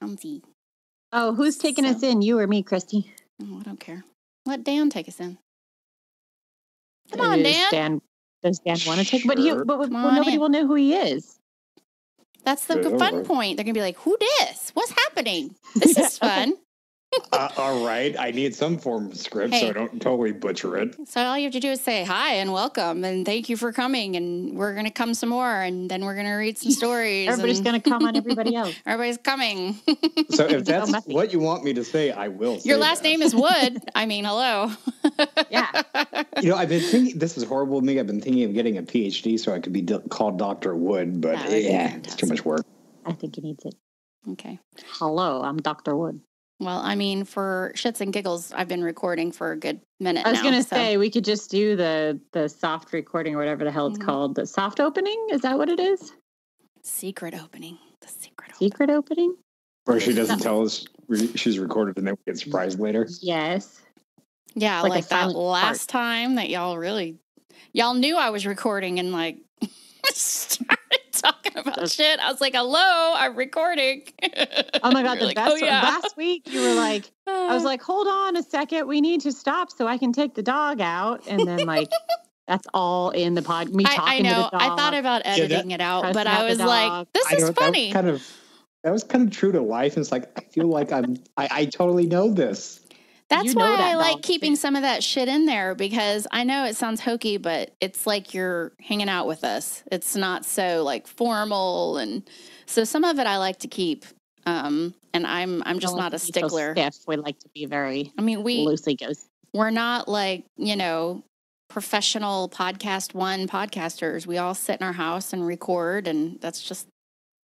Clumsy. Oh, who's taking us in? You or me, Kristi? Oh, I don't care. Let Dan take us in. Come on, Dan. Does Dan want to take? But on nobody will know who he is. That's the fun point. They're gonna be like, "Who dis? What's happening? This is fun." All right. I need some form of script so I don't totally butcher it. So all you have to do is say hi and welcome and thank you for coming, and we're going to come some more, and then we're going to read some stories. Everybody's going to come on everybody else. Everybody's coming. So if that's what you want me to say, I will say Your last name is Wood. I mean, hello. Yeah. I've been thinking, this is horrible of me. I've been thinking of getting a PhD so I could be called Dr. Wood, but it's too much work. I think he needs it. Okay. Hello, I'm Dr. Wood. Well, I mean, for shits and giggles, I've been recording for a good minute now. I was going to say, we could just do the soft recording or whatever the hell it's called. The soft opening? Is that what it is? Secret opening. The secret opening? Or she doesn't tell us she's recorded and then we get surprised later. Yes. Yeah, like that last time that y'all knew I was recording and like started talking about shit. I was like, hello, I'm recording. Oh my God, the best. Last week you were like, I was like, hold on a second. We need to stop so I can take the dog out. And then like, that's all in the pod. Me talking to the dog. I thought about editing it out, but I was like, this is funny. That was kind of true to life. It's like, I feel like I totally know this. That's why I like keeping some of that shit in there, because I know it sounds hokey, but it's like you're hanging out with us. It's not so like formal, and so some of it I like to keep. And I'm just not a stickler. So stiff. We like to be very. I mean, loosely goes. We're not like professional podcasters. We all sit in our house and record, and that's just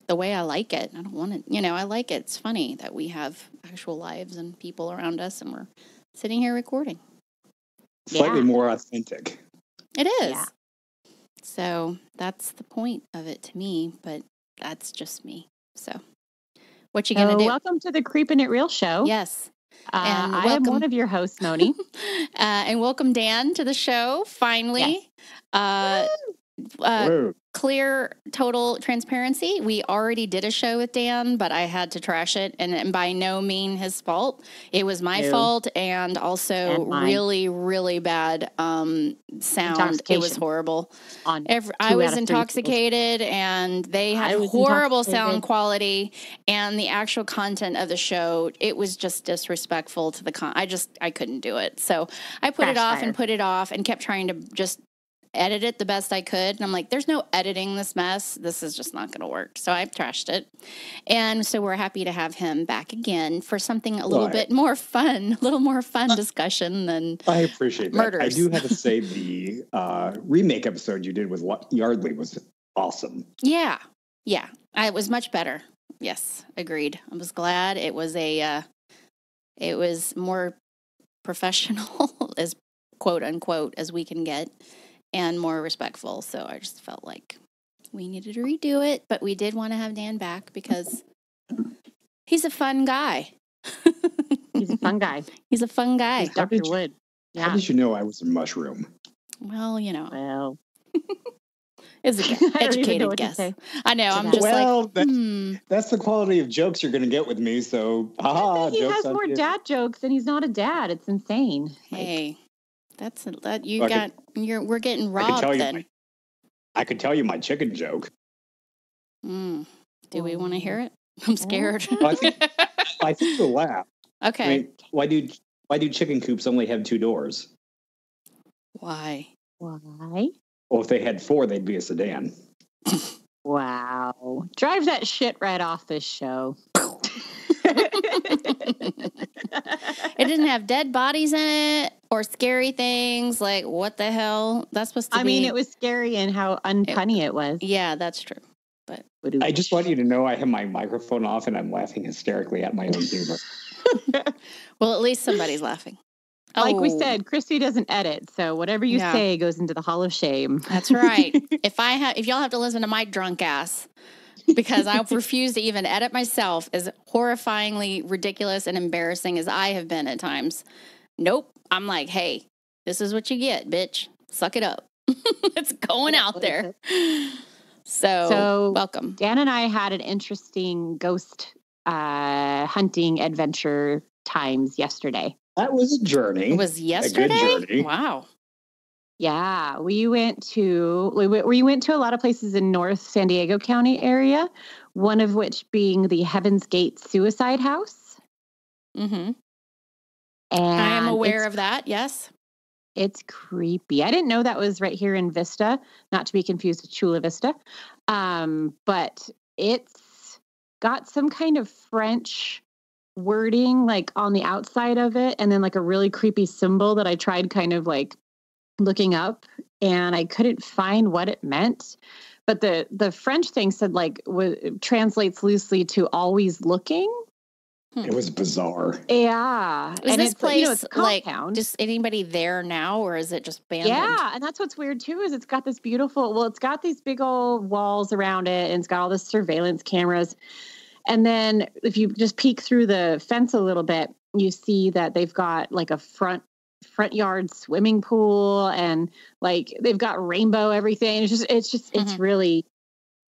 the way I like it. I don't want it, I like it. It's funny that we have actual lives and people around us and we're sitting here recording. Slightly more authentic. It is. Yeah. So that's the point of it to me, but that's just me. So what you going to do? Welcome to the Creepin' It Real show. Yes. And I am one of your hosts, Moni. And welcome Dan to the show. Finally. Yes. Clear, total transparency. We already did a show with Dan, but I had to trash it, and by no means his fault. It was my fault, and also really, really bad sound. It was horrible. I was intoxicated, and they had horrible sound quality, and the actual content of the show, it was just disrespectful to the I couldn't do it. So I put it off and kept trying to just edit it the best I could. And I'm like, there's no editing this mess. This is just not going to work. So I trashed it. And so we're happy to have him back again for something a little bit more fun, discussion than I appreciate that. murders. I do have to say the remake episode you did with Yardley was awesome. Yeah. It was much better. Yes, agreed. I was glad it was it was more professional as quote unquote as we can get, and more respectful. So I just felt like we needed to redo it, but we did want to have Dan back because he's a fun guy. He's a fun guy. He's a fun guy. He's Dr. Wood. How did you know I was a mushroom? Well, it's an educated guess. I know. I'm just that's the quality of jokes you're going to get with me. So, he has more dad jokes, and he's not a dad. It's insane. Hey. We're getting robbed then. I could tell you my chicken joke. Do we want to hear it? I'm scared. I think you'll laugh. Okay. I mean, why do chicken coops only have 2 doors? Why? Why? Well, if they had 4, they'd be a sedan. Wow. Drive that shit right off this show. It didn't have dead bodies in it or scary things. Like, what the hell? That's supposed to be. I mean, it was scary and how unfunny it was. Yeah, that's true. But I just want you to know I have my microphone off and I'm laughing hysterically at my own humor. Well, at least somebody's laughing. Like we said, Kristi doesn't edit, so whatever you say goes into the Hall of Shame. That's right. If y'all have to listen to my drunk ass, because I refuse to even edit myself, as horrifyingly ridiculous and embarrassing as I have been at times. Nope. I'm like, hey, this is what you get, bitch. Suck it up. It's going out there. So welcome. Dan and I had an interesting ghost hunting adventure times yesterday. That was a journey. It was yesterday? A good journey. Wow. Yeah, we went to a lot of places in North San Diego County area, one of which being the Heaven's Gate Suicide House. Mm-hmm. And I am aware of that, yes. It's creepy. I didn't know that was right here in Vista, not to be confused with Chula Vista. But it's got some kind of French wording like on the outside of it, and then like a really creepy symbol that I tried kind of like looking up, and I couldn't find what it meant. But the French thing said like translates loosely to always looking. It was bizarre. Yeah. Is and this it's, place it's a compound. like just anybody there now, or is it just abandoned? Yeah, and that's what's weird too, is it's got this beautiful, it's got these big old walls around it, and it's got all this surveillance cameras. And then if you just peek through the fence a little bit, you see that they've got like a front yard swimming pool, and like they've got rainbow everything. It's really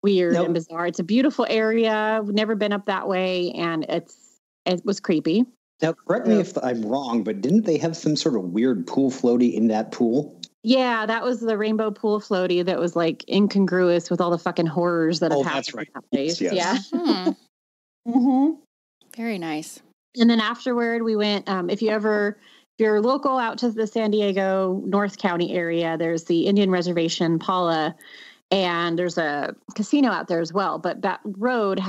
weird and bizarre. It's a beautiful area. We've never been up that way, and it was creepy. Now, correct me if I'm wrong, but didn't they have some sort of weird pool floaty in that pool? Yeah, that was the rainbow pool floaty that was like incongruous with all the fucking horrors that have happened in that place. Yes. Yeah. Mm-hmm. Very nice. And then afterward, we went, if you're local out to the San Diego North County area, there's the Indian Reservation, Paula, and there's a casino out there as well. But that road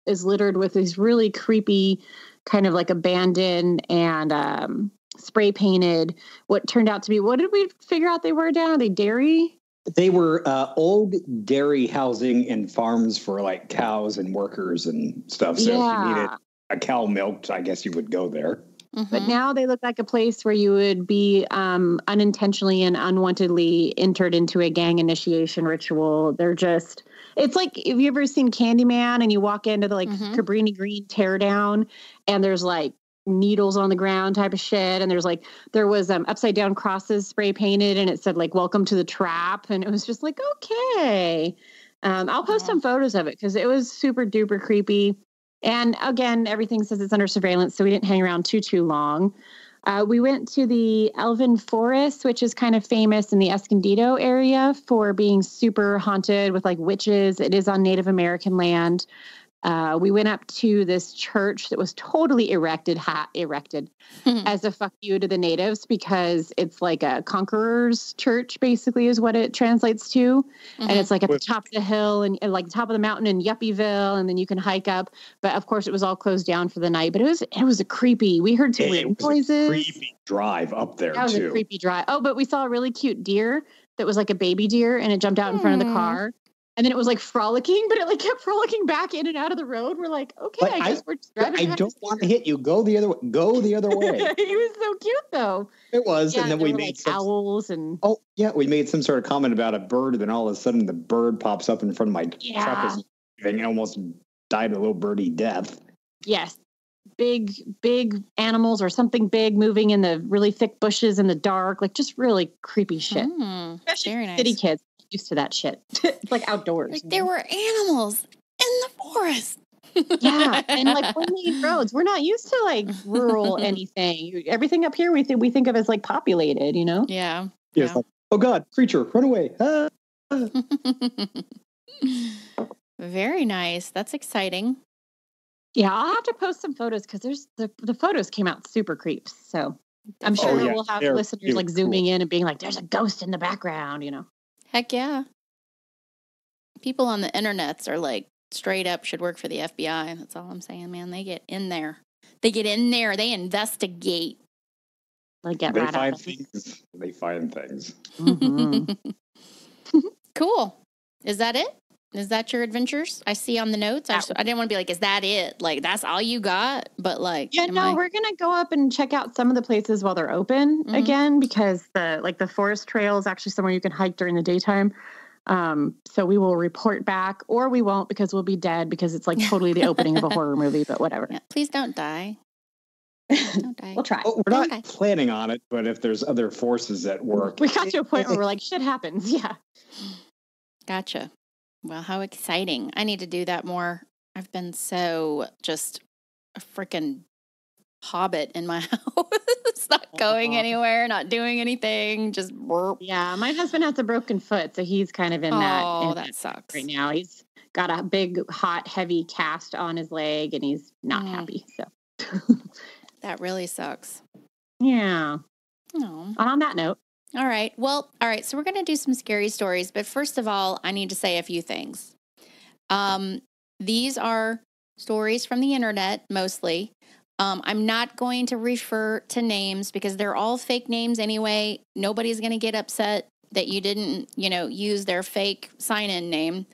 is littered with these really creepy kind of like abandoned and spray painted, what turned out to be, what did we figure out they were down? Are they dairy? They were old dairy housing and farms for like cows and workers and stuff. So if you needed a cow milked, I guess you would go there. Mm-hmm. But now they look like a place where you would be unintentionally and unwantedly entered into a gang initiation ritual. It's like, have you ever seen Candyman and you walk into the like Cabrini Green teardown and there's like needles on the ground type of shit, and there was upside down crosses spray painted, and it said like "Welcome to the Trap," and it was just like, okay. I'll post some photos of it because it was super duper creepy. And again, everything says it's under surveillance, so we didn't hang around too long. We went to the Elven Forest, which is kind of famous in the Escondido area for being super haunted with like witches. It is on Native American land. We went up to this church that was totally erected as a fuck you to the natives, because it's like a conqueror's church, basically, is what it translates to. And it's like at the top of the hill and like the top of the mountain in Yuppieville, and then you can hike up. But of course, it was all closed down for the night. But it was a creepy. We heard some weird noises. A creepy drive up there too. That was a creepy drive. Oh, but we saw a really cute deer that was like a baby deer, and it jumped out in front of the car. And then it was like frolicking, but it like kept frolicking back in and out of the road. We're like, okay, I guess we're just driving. I don't want to hit you. Go the other way. Go the other way. He was so cute, though. It was, yeah, and then we made like owls and. Oh yeah, we made some sort of comment about a bird, and then all of a sudden the bird pops up in front of my truck, and almost died a little birdie death. Yes, big animals or something big moving in the really thick bushes in the dark, like just really creepy shit. Especially very nice. City kids. Used to that shit. It's like outdoors. Like there were animals in the forest. Yeah, and like one-lane roads. We're not used to like rural anything. Everything up here we think of as like populated, you know? Yeah. It's like, oh God, creature, run away. Very nice. That's exciting. Yeah, I'll have to post some photos because there's the photos came out super creeps. So I'm sure we'll have listeners like zooming in and being like, "There's a ghost in the background," you know. Heck yeah. People on the internets are like straight up should work for the FBI. That's all I'm saying, man. They get in there. They investigate. They find things. They find things. Mm-hmm. Cool. Is that it? Is that your adventures? I see on the notes. I didn't want to be like, is that it? Like, that's all you got? But like, we're going to go up and check out some of the places while they're open again, because the forest trail is actually somewhere you can hike during the daytime. So we will report back, or we won't, because we'll be dead, because it's like totally the opening of a horror movie, but whatever. Yeah, please don't die. Don't die. We'll try. Well, we're not planning on it, but if there's other forces at work. We got to a point where we're like, shit happens. Yeah. Gotcha. Well, how exciting. I need to do that more. I've been so just a freaking hobbit in my house. It's not going anywhere, not doing anything, just burp. Yeah, my husband has a broken foot, so he's kind of in that sucks. Right now. He's got a big, hot, heavy cast on his leg, and he's not happy. So that really sucks. Yeah. Oh. And on that note. All right. Well, all right. So we're going to do some scary stories, but first of all, I need to say a few things. These are stories from the internet, mostly. I'm not going to refer to names because they're all fake names anyway. Nobody's going to get upset that you didn't, use their fake sign-in name.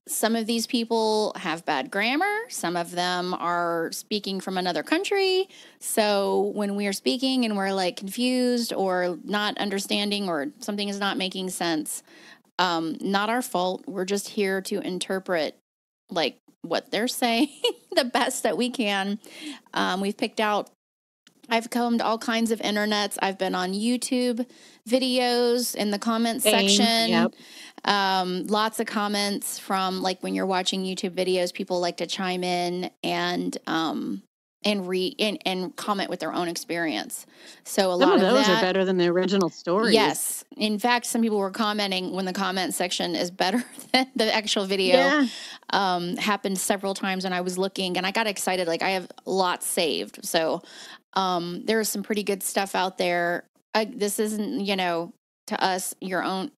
Some of these people have bad grammar. Some of them are speaking from another country. So when we are speaking and we're like confused or not understanding or something is not making sense, not our fault. We're just here to interpret like what they're saying the best that we can. I've combed all kinds of internets. I've been on YouTube videos in the comments section. Yep. Lots of comments from like when you're watching YouTube videos, people like to chime in and comment with their own experience. So some of those are better than the original stories. Yes. In fact, some people were commenting when the comment section is better than the actual video. Yeah. Happened several times when I was looking and I got excited. Like I have lots saved. So there's some pretty good stuff out there. This isn't, to us,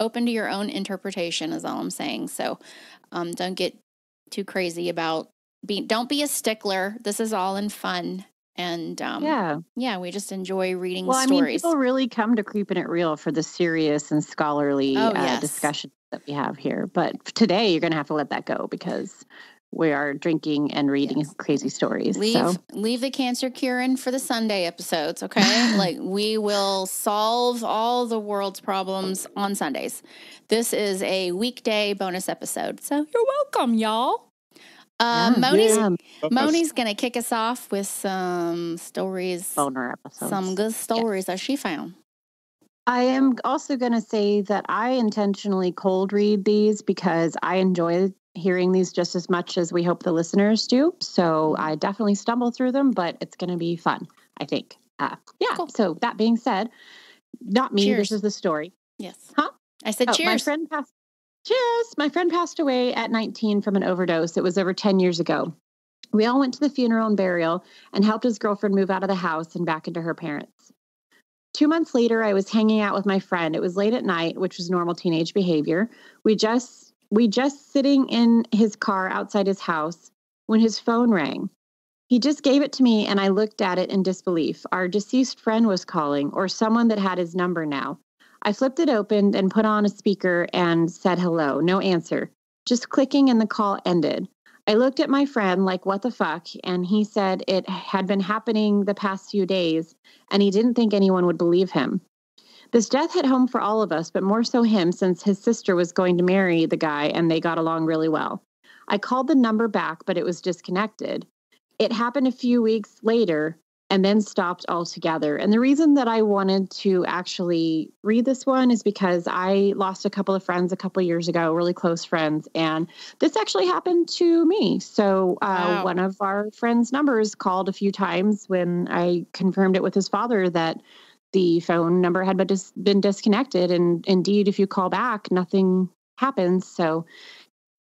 open to your own interpretation is all I'm saying. So don't get too crazy about don't be a stickler. This is all in fun. And we just enjoy reading stories. I mean, people really come to Creeping It Real for the serious and scholarly discussions that we have here. But today you're going to have to let that go because we are drinking and reading crazy stories. Leave the cancer curing for the Sunday episodes, okay? Like we will solve all the world's problems on Sundays. This is a weekday bonus episode. So you're welcome, y'all. Moni's going to kick us off with some stories. Boner episodes. Some good stories that she found. I am also going to say that I intentionally cold read these because I enjoy hearing these just as much as we hope the listeners do. So I definitely stumble through them, but it's going to be fun, I think. Cool. So that being said, not me, cheers. This is the story. Yes. Huh? I said cheers. My friend passed away at 19 from an overdose. It was over 10 years ago. We all went to the funeral and burial and helped his girlfriend move out of the house and back into her parents. 2 months later, I was hanging out with my friend. It was late at night, which was normal teenage behavior. We just sitting in his car outside his house when his phone rang. He just gave it to me and I looked at it in disbelief. Our deceased friend was calling, or someone that had his number now. I flipped it open and put on a speaker and said hello. No answer. Just clicking and the call ended. I looked at my friend like, what the fuck? And he said it had been happening the past few days and he didn't think anyone would believe him. This death hit home for all of us, but more so him since his sister was going to marry the guy and they got along really well. I called the number back, but it was disconnected. It happened a few weeks later and then stopped altogether. And the reason that I wanted to actually read this one is because I lost a couple of friends a couple of years ago, really close friends, and this actually happened to me. So one of our friends' numbers called a few times when I confirmed it with his father that the phone number had been disconnected. And indeed, if you call back, nothing happens. So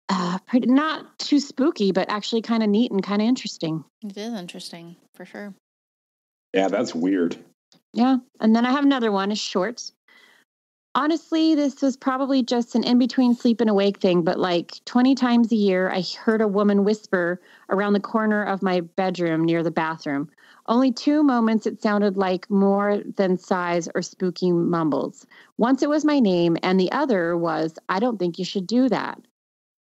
not too spooky, but actually kind of neat and kind of interesting. It is interesting, for sure. Yeah, that's weird. Yeah. And then I have another one, it's short. Honestly, this was probably just an in-between sleep and awake thing, but like 20 times a year, I heard a woman whisper around the corner of my bedroom near the bathroom. Only 2 moments it sounded like more than sighs or spooky mumbles. Once it was my name, and the other was, I don't think you should do that.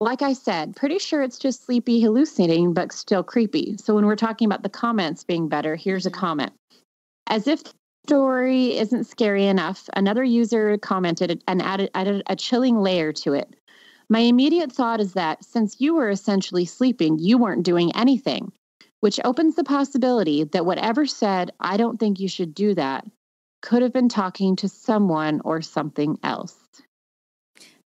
Like I said, pretty sure it's just sleepy hallucinating, but still creepy. So when we're talking about the comments being better, here's a comment. As if the story isn't scary enough, another user commented and added a chilling layer to it. My immediate thought is that since you were essentially sleeping, you weren't doing anything, which opens the possibility that whatever said, I don't think you should do that, could have been talking to someone or something else.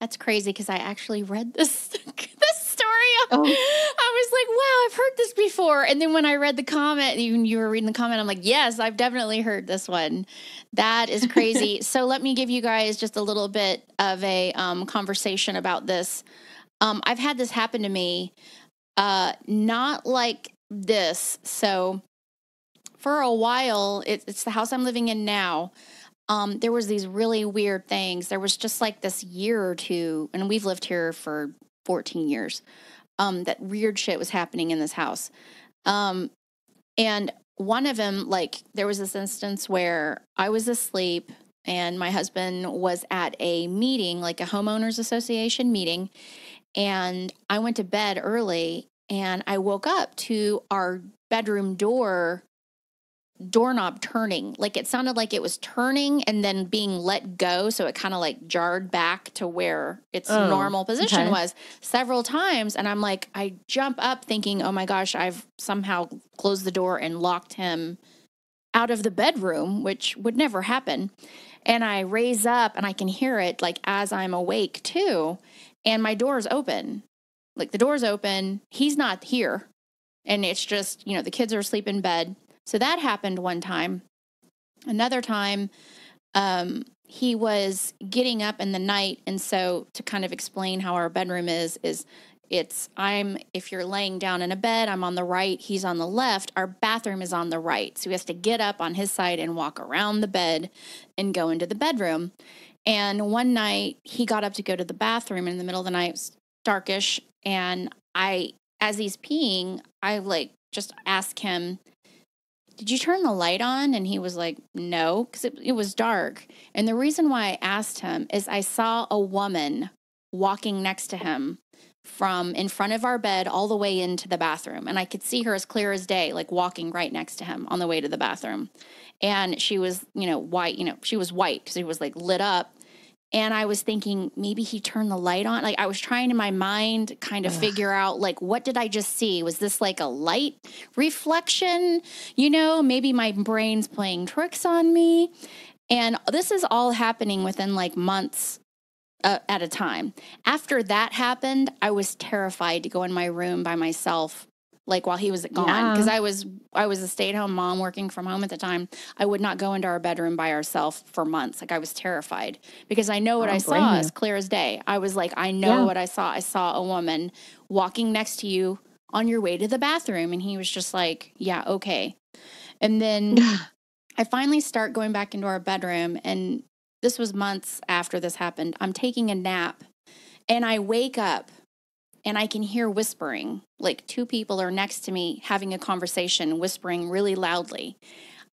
That's crazy because I actually read this story Oh. I was like, wow, I've heard this before. And then when I read the comment, you were reading the comment, I'm like, yes, I've definitely heard this one. That is crazy. So let me give you guys just a little bit of a conversation about this. I've had this happen to me, not like this. So for a while, it's the house I'm living in now. There was these really weird things. There was just like this year or two, and we've lived here for 14 years. That weird shit was happening in this house. And one of them, like, there was this instance where I was asleep and my husband was at a meeting, like a homeowners association meeting. And I went to bed early and I woke up to our bedroom doorknob turning. Like it sounded like it was turning and then being let go. So it kind of like jarred back to where its normal position was several times. And I'm like, I jump up thinking, oh my gosh, I've somehow closed the door and locked him out of the bedroom, which would never happen. And I raise up and I can hear it like as I'm awake too. And my door's open. Like the door's open. He's not here. And it's just, the kids are asleep in bed. So that happened one time. Another time, he was getting up in the night. And so to kind of explain how our bedroom is if you're laying down in a bed, I'm on the right, he's on the left. Our bathroom is on the right. So he has to get up on his side and walk around the bed and go into the bedroom. And one night he got up to go to the bathroom in the middle of the night. It was darkish. And as he's peeing, I just asked him, did you turn the light on? And he was like, no, because it was dark. And the reason why I asked him is I saw a woman walking next to him from in front of our bed all the way into the bathroom. And I could see her as clear as day, like walking right next to him on the way to the bathroom. And she was, white, she was white because it was like lit up. And I was thinking maybe he turned the light on. Like I was trying in my mind kind of figure out like, what did I just see? Was this like a light reflection? Maybe my brain's playing tricks on me. And this is all happening within like months at a time. After that happened, I was terrified to go in my room by myself, like while he was gone, because I was a stay-at-home mom working from home at the time. I would not go into our bedroom by ourselves for months. Like I was terrified because I know what I saw as clear as day. I was like, I know what I saw. I saw a woman walking next to you on your way to the bathroom. And he was just like, yeah, okay. And then I finally start going back into our bedroom, and this was months after this happened. I'm taking a nap and I wake up and I can hear whispering, like two people are next to me having a conversation, whispering really loudly.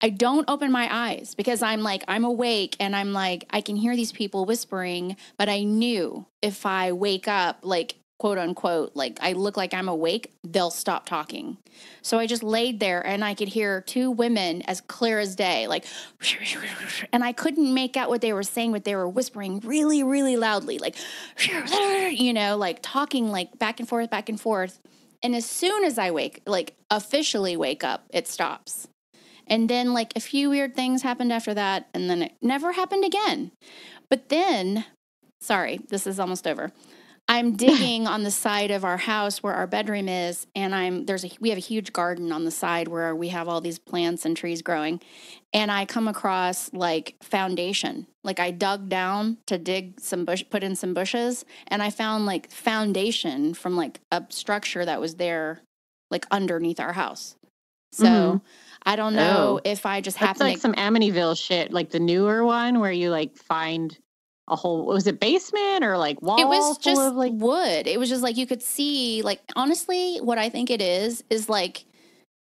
I don't open my eyes because I'm awake and I'm like, I can hear these people whispering, but I knew if I wake up, like, quote unquote, like I look like I'm awake, they'll stop talking. So I just laid there and I could hear two women as clear as day, like, and I couldn't make out what they were saying, but they were whispering really, really loudly, like, like talking like back and forth, back and forth. And as soon as I officially wake up, it stops. And then like a few weird things happened after that. And then it never happened again. But then, sorry, this is almost over. I'm digging on the side of our house where our bedroom is, and we have a huge garden on the side where we have all these plants and trees growing, and I come across like foundation. Like I dug down to put in some bushes, and I found like foundation from like a structure that was there, like underneath our house. So I don't know if I just happened. That's like some Amityville shit, like the newer one where you like find a whole, was it basement or like wall? It was just like wood. It was just like you could see, like, honestly, what I think it is like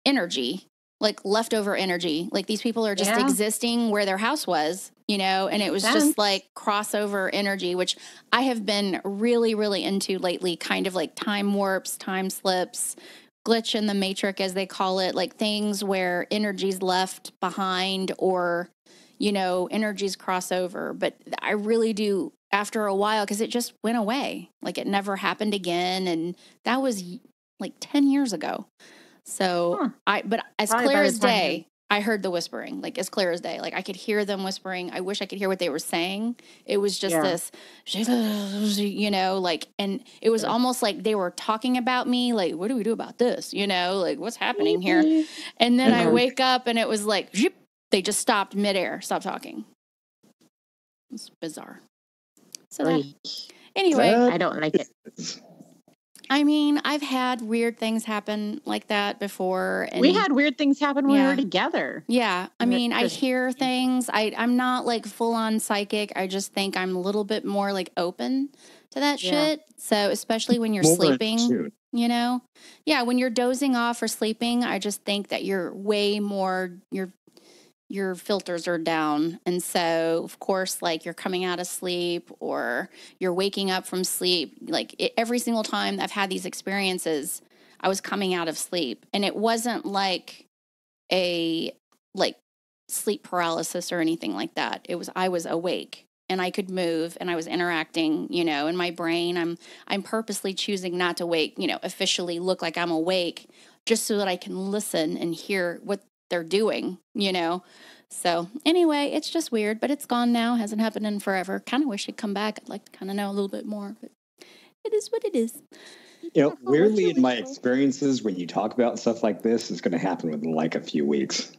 energy, like leftover energy. Like these people are just existing where their house was, and it was just like crossover energy, which I have been really, really into lately, kind of like time warps, time slips, glitch in the matrix, as they call it, like things where energy's left behind or energies cross over. But I really do after a while, because it just went away. Like it never happened again. And that was like 10 years ago. So but as clear as day, I heard the whispering, like as clear as day. Like I could hear them whispering. I wish I could hear what they were saying. It was just this, you know, like, and it was almost like they were talking about me. Like, what do we do about this? You know, like what's happening here? And then I wake up and it was like, zip, they just stopped midair, stopped talking. It's bizarre. So that, anyway, I don't like it. I mean, I've had weird things happen like that before. And we had weird things happen when we were together. Yeah. I mean, I hear things. I'm not like full on psychic. I just think I'm a little bit more like open to that shit. So especially when you're sleeping, you know? Yeah. When you're dozing off or sleeping, I just think that you're way more, your filters are down. And so, of course, like you're coming out of sleep or you're waking up from sleep. Like every single time I've had these experiences, I was coming out of sleep. And it wasn't like a sleep paralysis or anything like that. I was awake and I could move and I was interacting, you know, in my brain. I'm purposely choosing not to wake, you know, officially look like I'm awake just so that I can listen and hear what they're doing, you know. So anyway, it's just weird, but it's gone now. Hasn't happened in forever. Kind of wish it'd come back. I'd like to kind of know a little bit more, but it is what it is. You know, weirdly in my experiences, when you talk about stuff like this, it's going to happen within like a few weeks.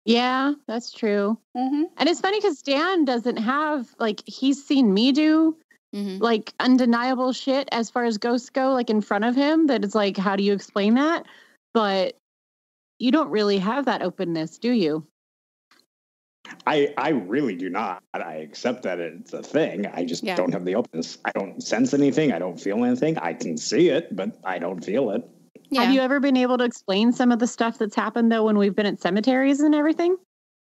Yeah, that's true. Mm-hmm. And it's funny because Dan doesn't have, like, he's seen me do like undeniable shit as far as ghosts go, like in front of him, that it's like, how do you explain that? But you don't really have that openness, do you? I really do not. I accept that it's a thing. I just don't have the openness. I don't sense anything. I don't feel anything. I can see it, but I don't feel it. Yeah. Have you ever been able to explain some of the stuff that's happened, though, when we've been at cemeteries and everything?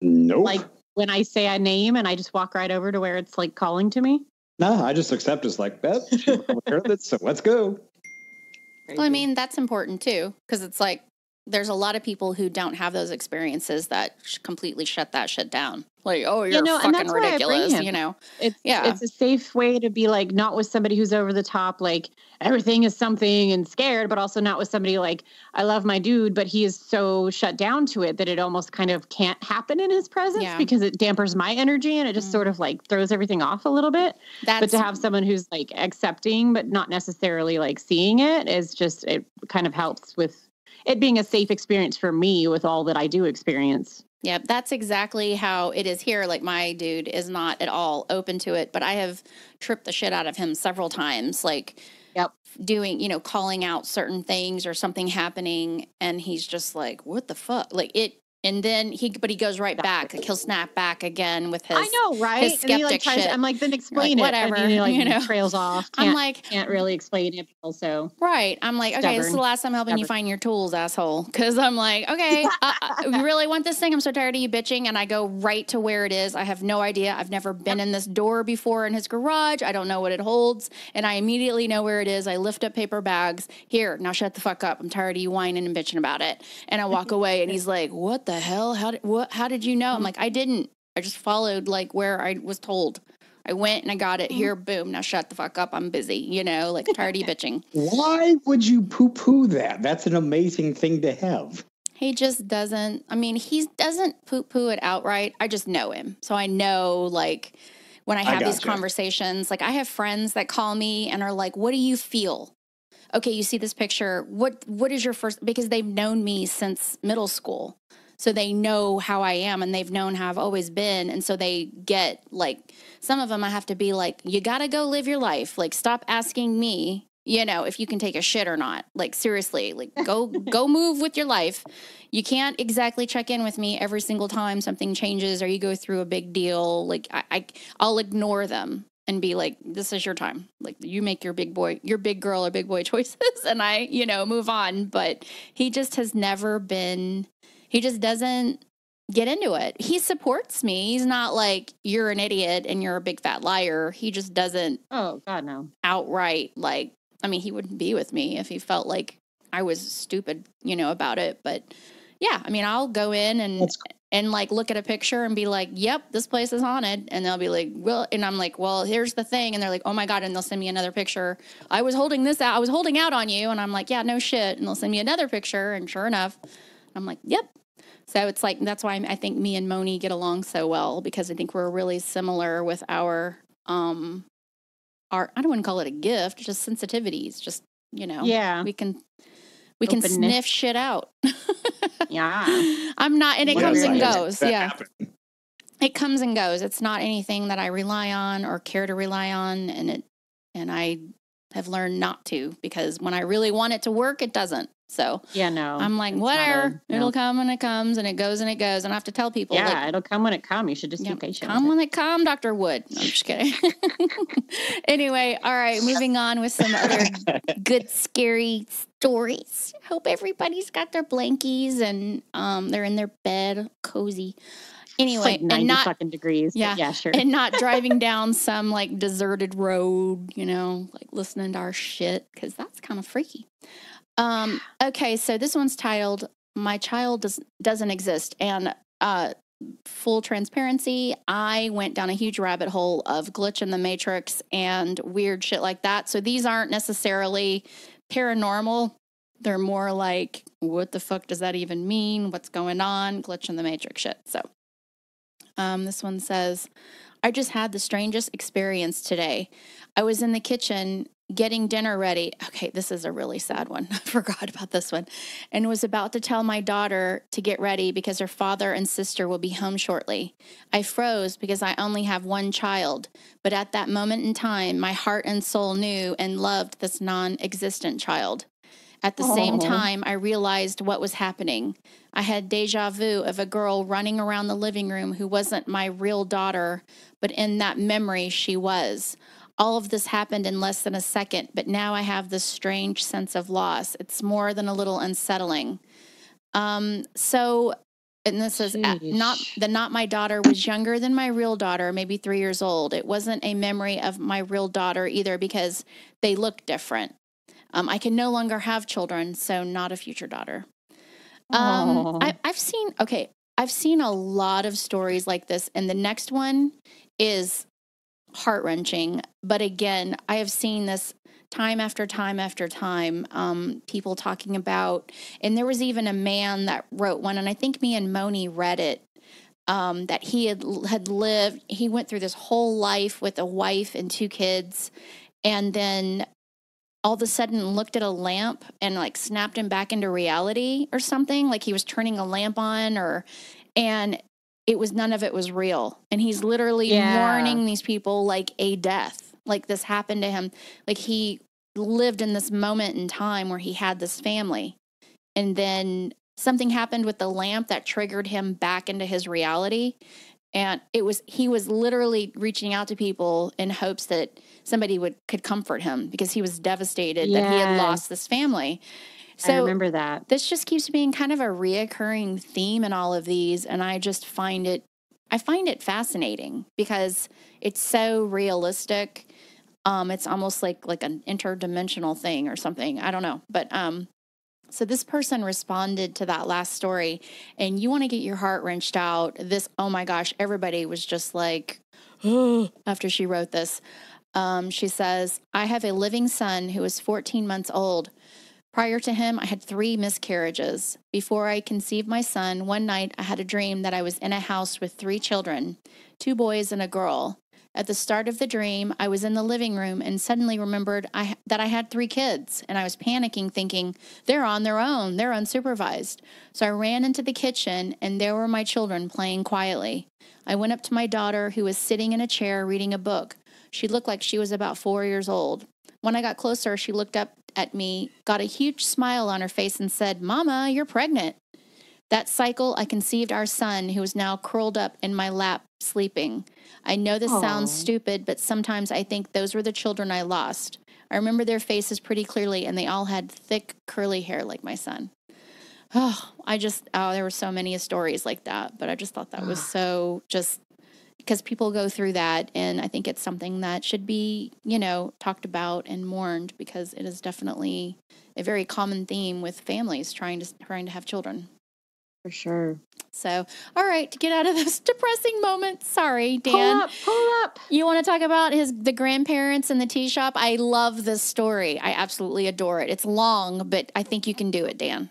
Nope. Like when I say a name and I just walk right over to where it's like calling to me? No, I just accept it's like, so let's go. Well, I mean, that's important too, because it's like, there's a lot of people who don't have those experiences that completely shut that shit down. Like, oh, you're fucking ridiculous, you know? It's a safe way to be like, not with somebody who's over the top, like everything is something and scared, but also not with somebody like, I love my dude, but he is so shut down to it that it almost kind of can't happen in his presence because it dampers my energy and it just sort of like throws everything off a little bit. But to have someone who's like accepting, but not necessarily like seeing it is just, it kind of helps with it being a safe experience for me with all that I do experience. Yeah, that's exactly how it is here. Like my dude is not at all open to it, but I have tripped the shit out of him several times, like doing, you know, calling out certain things or something happening. And he's just like, what the fuck? Like it. And then he goes right back. Like he'll snap back again with his, I know, right? His skeptic and he like tries, shit. I'm like, then explain like, it. Whatever, and he like, you know, trails off. I'm like, can't really explain it. Also, right. I'm like, okay, this is the last time helping you find your tools, asshole. Because I'm like, okay, you really want this thing? I'm so tired of you bitching. And I go right to where it is. I have no idea. I've never been in this door before in his garage. I don't know what it holds. And I immediately know where it is. I lift up paper bags. Here, now shut the fuck up. I'm tired of you whining and bitching about it. And I walk away and he's like, what the hell? How did you know? I'm like, I didn't. I just followed like where I was told. I went and I got it here. Boom. Now shut the fuck up. I'm busy. You know, like tired of you bitching. Why would you poo-poo that? That's an amazing thing to have. He just doesn't. I mean, he doesn't poo-poo it outright. I just know him. So I know like when I have these conversations, like I have friends that call me and are like, what do you feel? Okay, you see this picture. What is your first, because they've known me since middle school. So they know how I am and they've known how I've always been. And so they get like, some of them I have to be like, you got to go live your life. Like, stop asking me, you know, if you can take a shit or not. Like, seriously, like go move with your life. You can't exactly check in with me every single time something changes or you go through a big deal. Like I'll ignore them and be like, this is your time. Like you make your big girl or big boy choices and I, you know, move on. But he just has never been, he just doesn't get into it. He supports me. He's not like, you're an idiot and you're a big fat liar. He just doesn't. Oh, God, no. Outright, like, I mean, he wouldn't be with me if he felt like I was stupid, you know, about it. But yeah, I mean, I'll go in and like look at a picture and be like, yep, this place is haunted. And they'll be like, well, and I'm like, well, here's the thing. And they're like, oh my God. And they'll send me another picture. I was holding this out. I was holding out on you. And I'm like, yeah, no shit. And they'll send me another picture. And sure enough, I'm like, yep. So it's like, that's why I think me and Moni get along so well, because I think we're really similar with our I don't want to call it a gift, just sensitivities, just, we can sniff shit out. Yeah. I'm not, and it comes and goes. Yeah. Happen. It comes and goes. It's not anything that I rely on or care to rely on. And I have learned not to, because when I really want it to work, it doesn't. So I'm like, whatever, it'll come when it comes, and it goes and it goes. And I have to tell people, it'll come when it comes. You should just be patient. Come when it comes, Dr. Wood. No, I'm just kidding. Anyway, all right, moving on with some other good, scary stories. Hope everybody's got their blankies and they're in their bed, cozy. Anyway, it's like 90 fucking degrees. Yeah, sure. And not driving down some like deserted road, like listening to our shit, because that's kind of freaky. Okay, so this one's titled, My Child Doesn't Exist. And full transparency, I went down a huge rabbit hole of glitch in the matrix and weird shit like that. So these aren't necessarily paranormal. They're more like, what the fuck does that even mean? What's going on? Glitch in the matrix shit. So this one says, I just had the strangest experience today. I was in the kitchen getting dinner ready. Okay, this is a really sad one. I forgot about this one. And was about to tell my daughter to get ready because her father and sister will be home shortly. I froze because I only have one child. But at that moment in time, my heart and soul knew and loved this non-existent child. At the same time, I realized what was happening. I had deja vu of a girl running around the living room who wasn't my real daughter, but in that memory, she was. All of this happened in less than a second, but now I have this strange sense of loss. It's more than a little unsettling. And this is not my daughter was younger than my real daughter, maybe 3 years old. It wasn't a memory of my real daughter either, because they look different. I can no longer have children, so not a future daughter. I've seen a lot of stories like this, and the next one is heart-wrenching. But again, I have seen this time after time after time, people talking about, and there was even a man that wrote one, and I think me and Moni read it, that he had lived, he went through this whole life with a wife and 2 kids, and then all of a sudden looked at a lamp and like snapped him back into reality or something, like he was turning a lamp on, and none of it was real. And he's literally mourning these people like a death, like this happened to him. Like he lived in this moment in time where he had this family, and then something happened with the lamp that triggered him back into his reality. And he was literally reaching out to people in hopes that somebody could comfort him, because he was devastated that he had lost this family. So I remember that. This just keeps being kind of a reoccurring theme in all of these. And I just find it fascinating because it's so realistic. It's almost like an interdimensional thing or something. I don't know. But, so this person responded to that last story, and you want to get your heart wrenched out. Oh my gosh, everybody was just like, after she wrote this. She says, I have a living son who is 14 months old. Prior to him, I had 3 miscarriages. Before I conceived my son, one night I had a dream that I was in a house with 3 children, 2 boys and a girl. At the start of the dream, I was in the living room and suddenly remembered that I had 3 kids, and I was panicking, thinking, they're on their own, they're unsupervised. So I ran into the kitchen, and there were my children playing quietly. I went up to my daughter, who was sitting in a chair reading a book. She looked like she was about 4 years old. When I got closer, she looked up at me, got a huge smile on her face, and said, Mama, you're pregnant. That cycle, I conceived our son, who is now curled up in my lap, sleeping. I know this sounds stupid, but sometimes I think those were the children I lost. I remember their faces pretty clearly, and they all had thick, curly hair like my son. There were so many stories like that, but I just thought that was so just because people go through that, and I think it's something that should be, talked about and mourned, because it is definitely a very common theme with families trying to have children. For sure. So, all right, to get out of this depressing moment, sorry, Dan. Pull up. You want to talk about the grandparents in the tea shop? I love this story. I absolutely adore it. It's long, but I think you can do it, Dan.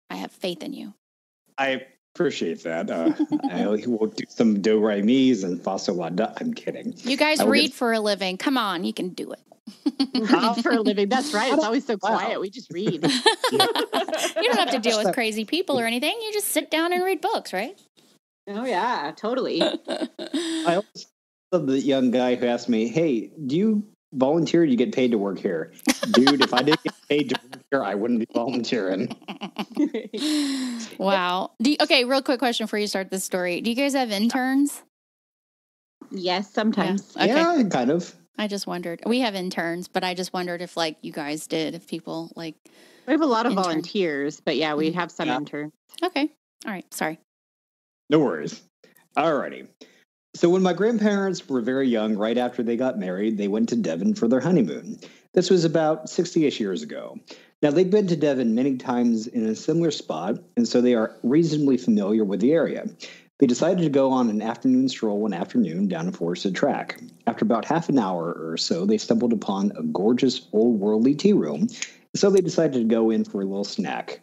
I have faith in you. I appreciate that. I will do some do re mi's and fa sol la da. I'm kidding. You guys read for a living. Come on, you can do it. Read for a living. That's right. It's always so quiet. We just read. You don't have to deal with crazy people or anything. You just sit down and read books, right? Oh, yeah, totally. I always love the young guy who asked me, hey, do you volunteer or do you get paid to work here? Dude, if I didn't get paid to work here, I wouldn't be volunteering. Wow. Okay, real quick question before you start this story. Do you guys have interns? Yes, sometimes. Yeah, okay. Yeah, kind of. I just wondered. We have interns, but I just wondered if, like, you guys did, if people, like... We have a lot of volunteers, but yeah, we have some interns. Okay. All right. Sorry. No worries. All righty. So when my grandparents were very young, right after they got married, they went to Devon for their honeymoon. This was about 60-ish years ago. Now, they've been to Devon many times in a similar spot, and so they are reasonably familiar with the area. They decided to go on an afternoon stroll one afternoon down a forested track. After about half an hour or so, they stumbled upon a gorgeous old worldly tea room, so they decided to go in for a little snack.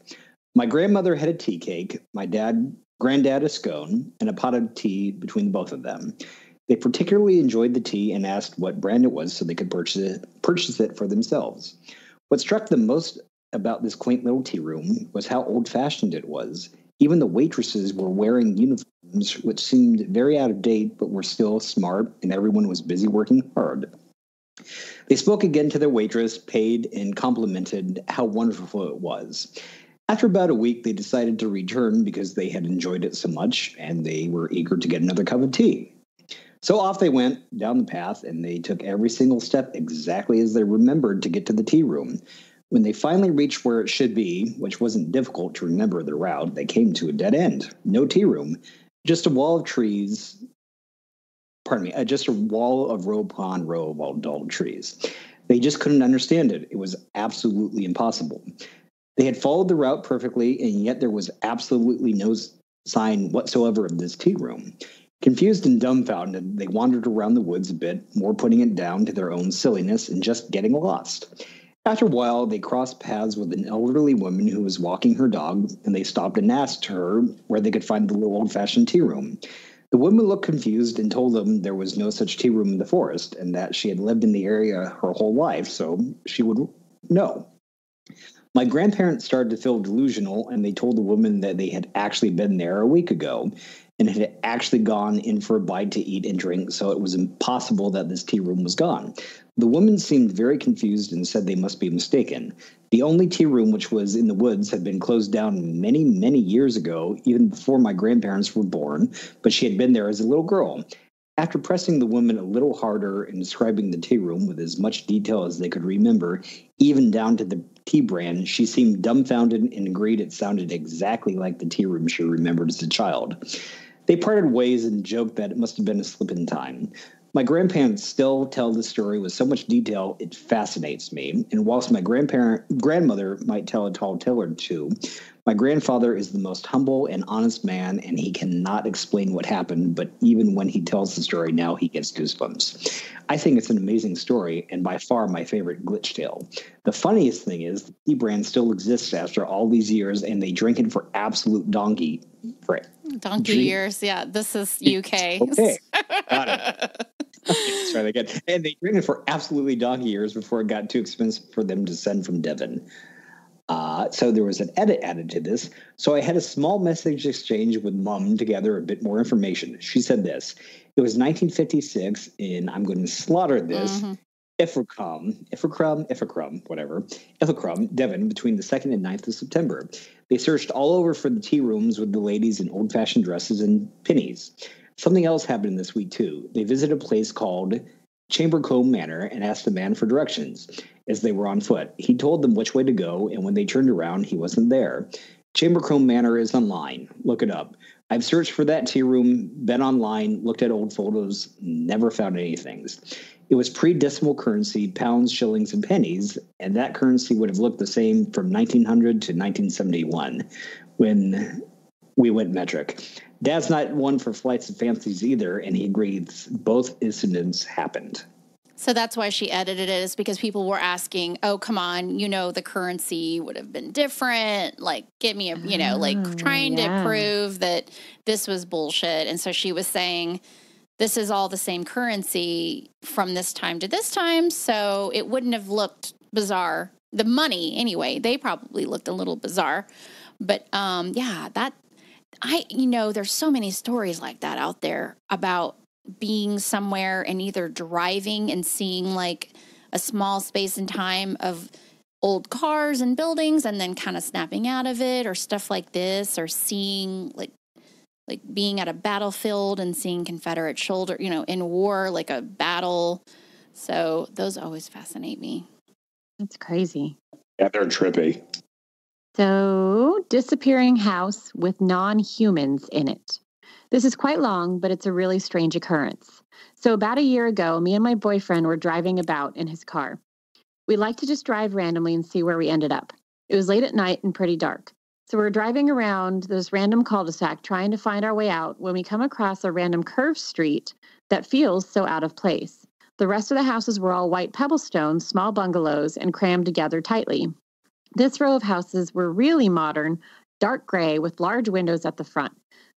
My grandmother had a tea cake, my granddad a scone, and a pot of tea between both of them. They particularly enjoyed the tea and asked what brand it was so they could purchase it for themselves. What struck them most about this quaint little tea room was how old-fashioned it was. Even the waitresses were wearing uniforms which seemed very out of date but were still smart, and everyone was busy working hard. They spoke again to their waitress, paid, and complimented how wonderful it was. After about a week, they decided to return because they had enjoyed it so much, and they were eager to get another cup of tea. So off they went down the path, and they took every single step exactly as they remembered to get to the tea room. When they finally reached where it should be, which wasn't difficult to remember the route, they came to a dead end. No tea room, just a wall of trees. Just a wall of row upon row of all dull trees. They just couldn't understand it. It was absolutely impossible. They had followed the route perfectly, and yet there was absolutely no sign whatsoever of this tea room. Confused and dumbfounded, they wandered around the woods a bit, more putting it down to their own silliness and just getting lost. After a while, they crossed paths with an elderly woman who was walking her dog, and they stopped and asked her where they could find the little old-fashioned tea room. The woman looked confused and told them there was no such tea room in the forest, and that she had lived in the area her whole life, so she would know. My grandparents started to feel delusional, and they told the woman that they had actually been there a week ago and had actually gone in for a bite to eat and drink, so it was impossible that this tea room was gone. The woman seemed very confused and said they must be mistaken. The only tea room which was in the woods had been closed down many, many years ago, even before my grandparents were born, but she had been there as a little girl. After pressing the woman a little harder and describing the tea room with as much detail as they could remember, even down to the tea brand, she seemed dumbfounded and agreed it sounded exactly like the tea room she remembered as a child. They parted ways and joked that it must have been a slip in time. My grandparents still tell the story with so much detail, it fascinates me. And whilst my grandmother might tell a tall tale or two, my grandfather is the most humble and honest man, and he cannot explain what happened, but even when he tells the story now, he gets goosebumps. I think it's an amazing story, and by far my favorite glitch tale. The funniest thing is the tea brand still exists after all these years, and they drink it for absolute donkey years. Yeah, this is UK. Okay, got it. Let's try that again. And they drink it for absolutely donkey years before it got too expensive for them to send from Devon. So there was an edit added to this. So I had a small message exchange with Mom to gather a bit more information. She said this. It was 1956, and I'm going to slaughter this. Ifracrum, Devon, between the 2nd and 9th of September. They searched all over for the tea rooms with the ladies in old-fashioned dresses and pennies. Something else happened this week, too. They visited a place called Chambercombe Manor and asked the man for directions as they were on foot. He told them which way to go, and when they turned around, he wasn't there. Chambercombe Manor is online. Look it up. I've searched for that tea room, been online, looked at old photos, never found anything. It was pre-decimal currency, pounds, shillings, and pennies, and that currency would have looked the same from 1900 to 1971 when we went metric. Dad's not one for flights of fancies either, and he agrees both incidents happened. So that's why she edited it, is because people were asking, oh, come on, the currency would have been different. Like, give me trying to prove that this was bullshit. And so she was saying, this is all the same currency from this time to this time. So it wouldn't have looked bizarre. The money, anyway, they probably looked a little bizarre. But there's so many stories like that out there about being somewhere and either driving and seeing like a small space in time of old cars and buildings and then kind of snapping out of it, or stuff like this, or seeing like being at a battlefield and seeing Confederate shoulder, in war, like a battle. So those always fascinate me. That's crazy. Yeah, they're trippy. So, disappearing house with non-humans in it. This is quite long, but it's a really strange occurrence. So about a year ago, me and my boyfriend were driving about in his car. We like to just drive randomly and see where we ended up. It was late at night and pretty dark. So we're driving around this random cul-de-sac trying to find our way out when we come across a random curved street that feels so out of place. The rest of the houses were all white pebblestones, small bungalows, and crammed together tightly. This row of houses were really modern, dark gray with large windows at the front.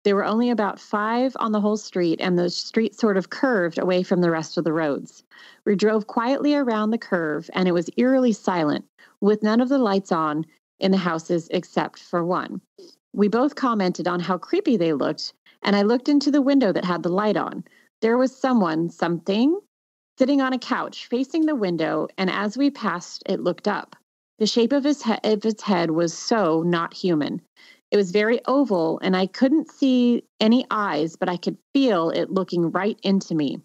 There were only about 5 on the whole street, and the street sort of curved away from the rest of the roads. We drove quietly around the curve, and it was eerily silent, with none of the lights on in the houses except for one. We both commented on how creepy they looked, and I looked into the window that had the light on. There was something, sitting on a couch facing the window, and as we passed, it looked up. The shape of its head was so not human. It was very oval, and I couldn't see any eyes, but I could feel it looking right into me.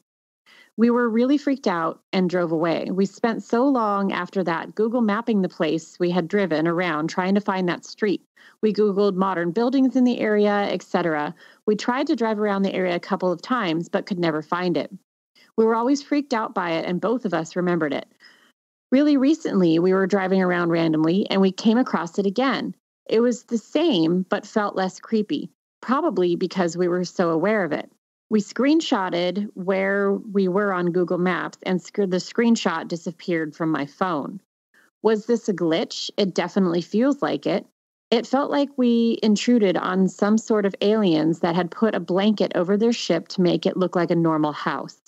We were really freaked out and drove away. We spent so long after that Google mapping the place we had driven around trying to find that street. We Googled modern buildings in the area, etc. We tried to drive around the area a couple of times, but could never find it. We were always freaked out by it, and both of us remembered it. Really recently, we were driving around randomly, and we came across it again. It was the same, but felt less creepy, probably because we were so aware of it. We screenshotted where we were on Google Maps, and the screenshot disappeared from my phone. Was this a glitch? It definitely feels like it. It felt like we intruded on some sort of aliens that had put a blanket over their ship to make it look like a normal house.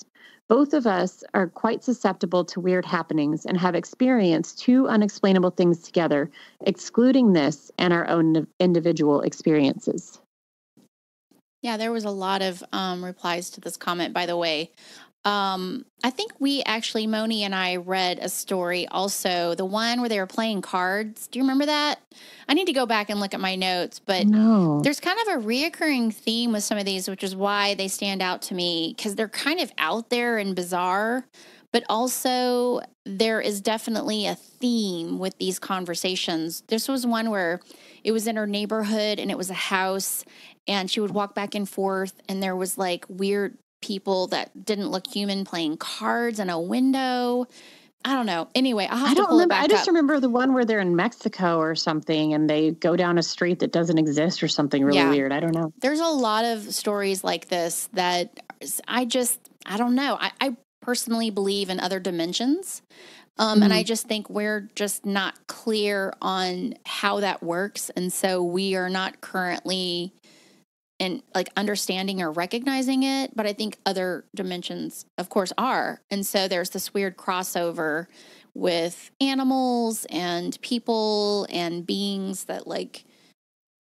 Both of us are quite susceptible to weird happenings and have experienced 2 unexplainable things together, excluding this and our own individual experiences. Yeah, there was a lot of replies to this comment, by the way. I think we actually, Moni and I read a story also, the one where they were playing cards. Do you remember that? I need to go back and look at my notes, but there's kind of a reoccurring theme with some of these, which is why they stand out to me, because they're kind of out there and bizarre, but also there is definitely a theme with these conversations. This was one where it was in her neighborhood and it was a house, and she would walk back and forth, and there was like weird people that didn't look human playing cards in a window. I don't know. Anyway, I'll have to pull it back up. I just remember the one where they're in Mexico or something, and they go down a street that doesn't exist or something really weird. I don't know. There's a lot of stories like this that I don't know. I personally believe in other dimensions. And I just think we're just not clear on how that works. And so we are not currently and like understanding or recognizing it, but I think other dimensions, of course, are. And so there's this weird crossover with animals and people and beings that like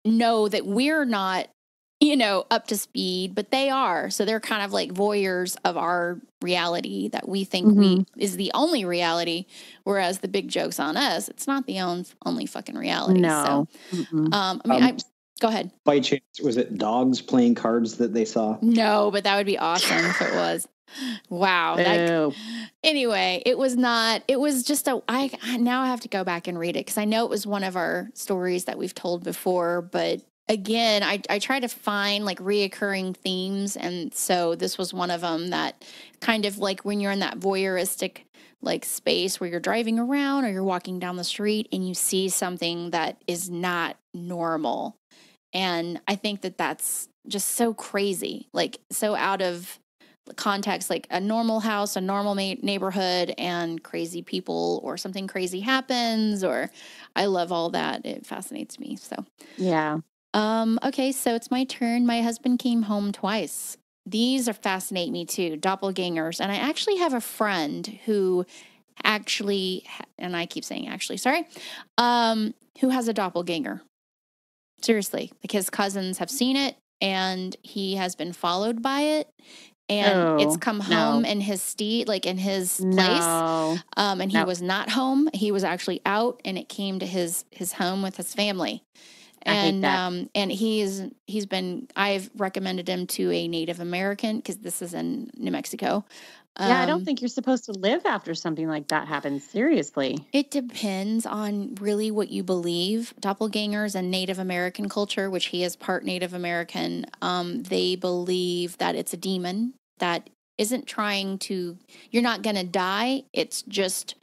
know that we're not, up to speed, but they are. So they're kind of like voyeurs of our reality that we think is the only reality, whereas the big joke's on us. It's not the only fucking reality. No. So, go ahead. By chance, was it dogs playing cards that they saw? No, but that would be awesome if it was. Wow. Anyway, it was not. It was just I now have to go back and read it because I know it was one of our stories that we've told before. But again, I try to find like reoccurring themes. And so this was one of them that kind of like when you're in that voyeuristic like space where you're driving around or you're walking down the street and you see something that is not normal. And I think that that's just so crazy, like so out of context, like a normal house, a normal neighborhood, and crazy people, or something crazy happens, or I love all that. It fascinates me. So, yeah. Okay, so it's my turn. My husband came home twice. These are fascinate me too, doppelgangers. And I actually have a friend who actually, and I keep saying actually, sorry, who has a doppelganger. Seriously, like his cousins have seen it, and he has been followed by it. And it's come home in his steed, like in his place. And he was not home. He was actually out, and it came to his home with his family. And and I've recommended him to a Native American, because this is in New Mexico. Yeah, I don't think you're supposed to live after something like that happens. Seriously. It depends on really what you believe. Doppelgangers and Native American culture, which he is part Native American, they believe that it's a demon that isn't trying to, you're not going to die. It's just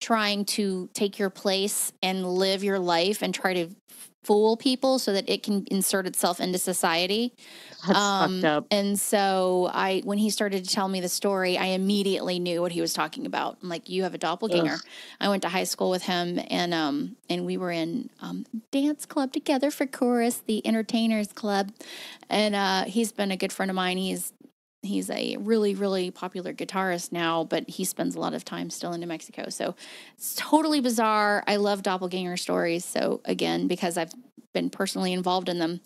trying to take your place and live your life and try to fool people so that it can insert itself into society. That's fucked up. And so when he started to tell me the story, I immediately knew what he was talking about. I'm like, you have a doppelganger. Ugh. I went to high school with him, and we were in dance club together for chorus, the Entertainers Club. And he's been a good friend of mine. He's a really, really popular guitarist now, but he spends a lot of time still in New Mexico. So it's totally bizarre. I love doppelganger stories. So again, because I've been personally involved in them.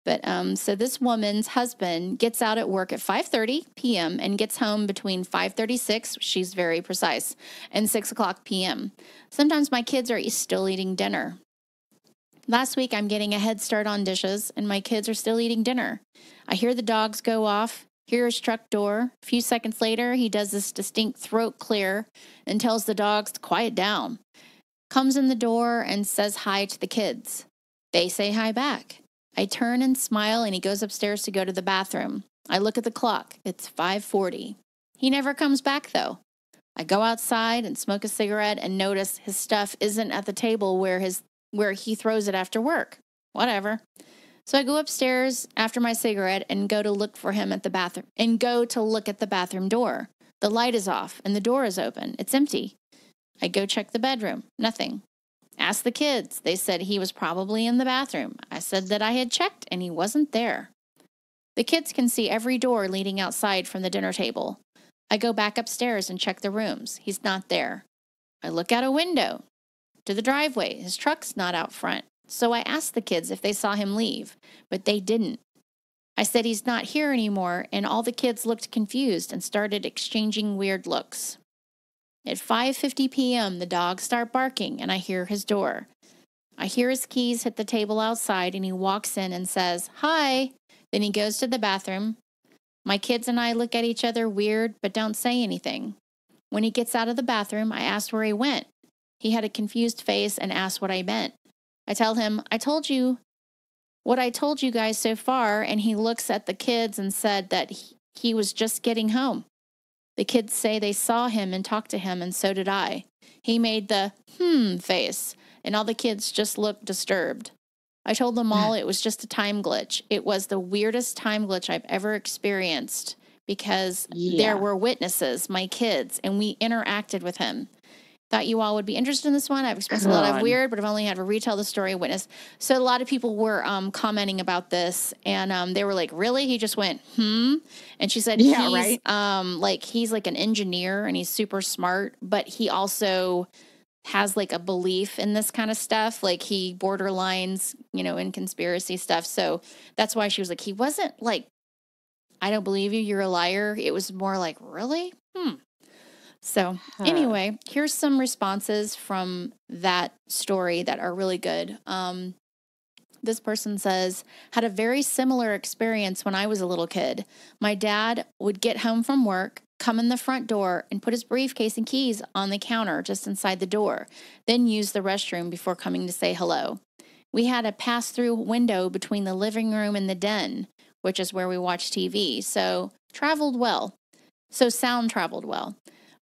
But so this woman's husband gets out at work at 5:30 p.m. and gets home between 5:36, she's very precise, and 6 o'clock p.m. Sometimes my kids are still eating dinner. Last week, I'm getting a head start on dishes, and my kids are still eating dinner. I hear the dogs go off. Hear his truck door. A few seconds later, he does this distinct throat clear and tells the dogs to quiet down. Comes in the door and says hi to the kids. They say hi back. I turn and smile, and he goes upstairs to go to the bathroom. I look at the clock. It's 5:40. He never comes back, though. I go outside and smoke a cigarette and notice his stuff isn't at the table where he throws it after work. Whatever. So I go upstairs after my cigarette and go to look for him at the bathroom and go to look at the bathroom door. The light is off and the door is open. It's empty. I go check the bedroom. Nothing. Ask the kids. They said he was probably in the bathroom. I said that I had checked and he wasn't there. The kids can see every door leading outside from the dinner table. I go back upstairs and check the rooms. He's not there. I look out a window to the driveway. His truck's not out front. So I asked the kids if they saw him leave, but they didn't. I said he's not here anymore, and all the kids looked confused and started exchanging weird looks. At 5:50 p.m., the dogs start barking, and I hear his door. I hear his keys hit the table outside, and he walks in and says, "Hi." Then he goes to the bathroom. My kids and I look at each other weird, but don't say anything. When he gets out of the bathroom, I asked where he went. He had a confused face and asked what I meant. I tell him, I told you what I told you guys so far, and he looks at the kids and said that he was just getting home. The kids say they saw him and talked to him, and so did I. He made the face, and all the kids just looked disturbed. I told them all it was just a time glitch. It was the weirdest time glitch I've ever experienced because there were witnesses, my kids, and we interacted with him. Thought you all would be interested in this one. I've experienced a lot of weird, but I've only had to retell the story a witness. So a lot of people were commenting about this, and they were like, really? He just went, And she said, he's like an engineer, and he's super smart, but he also has like a belief in this kind of stuff. Like he borderlines, in conspiracy stuff. So that's why she was like, he wasn't like, I don't believe you. You're a liar. It was more like, really? So anyway, here's some responses from that story that are really good. This person says, had a very similar experience when I was a little kid. My dad would get home from work, come in the front door, and put his briefcase and keys on the counter just inside the door, then use the restroom before coming to say hello. We had a pass-through window between the living room and the den, which is where we watch TV, so sound traveled well.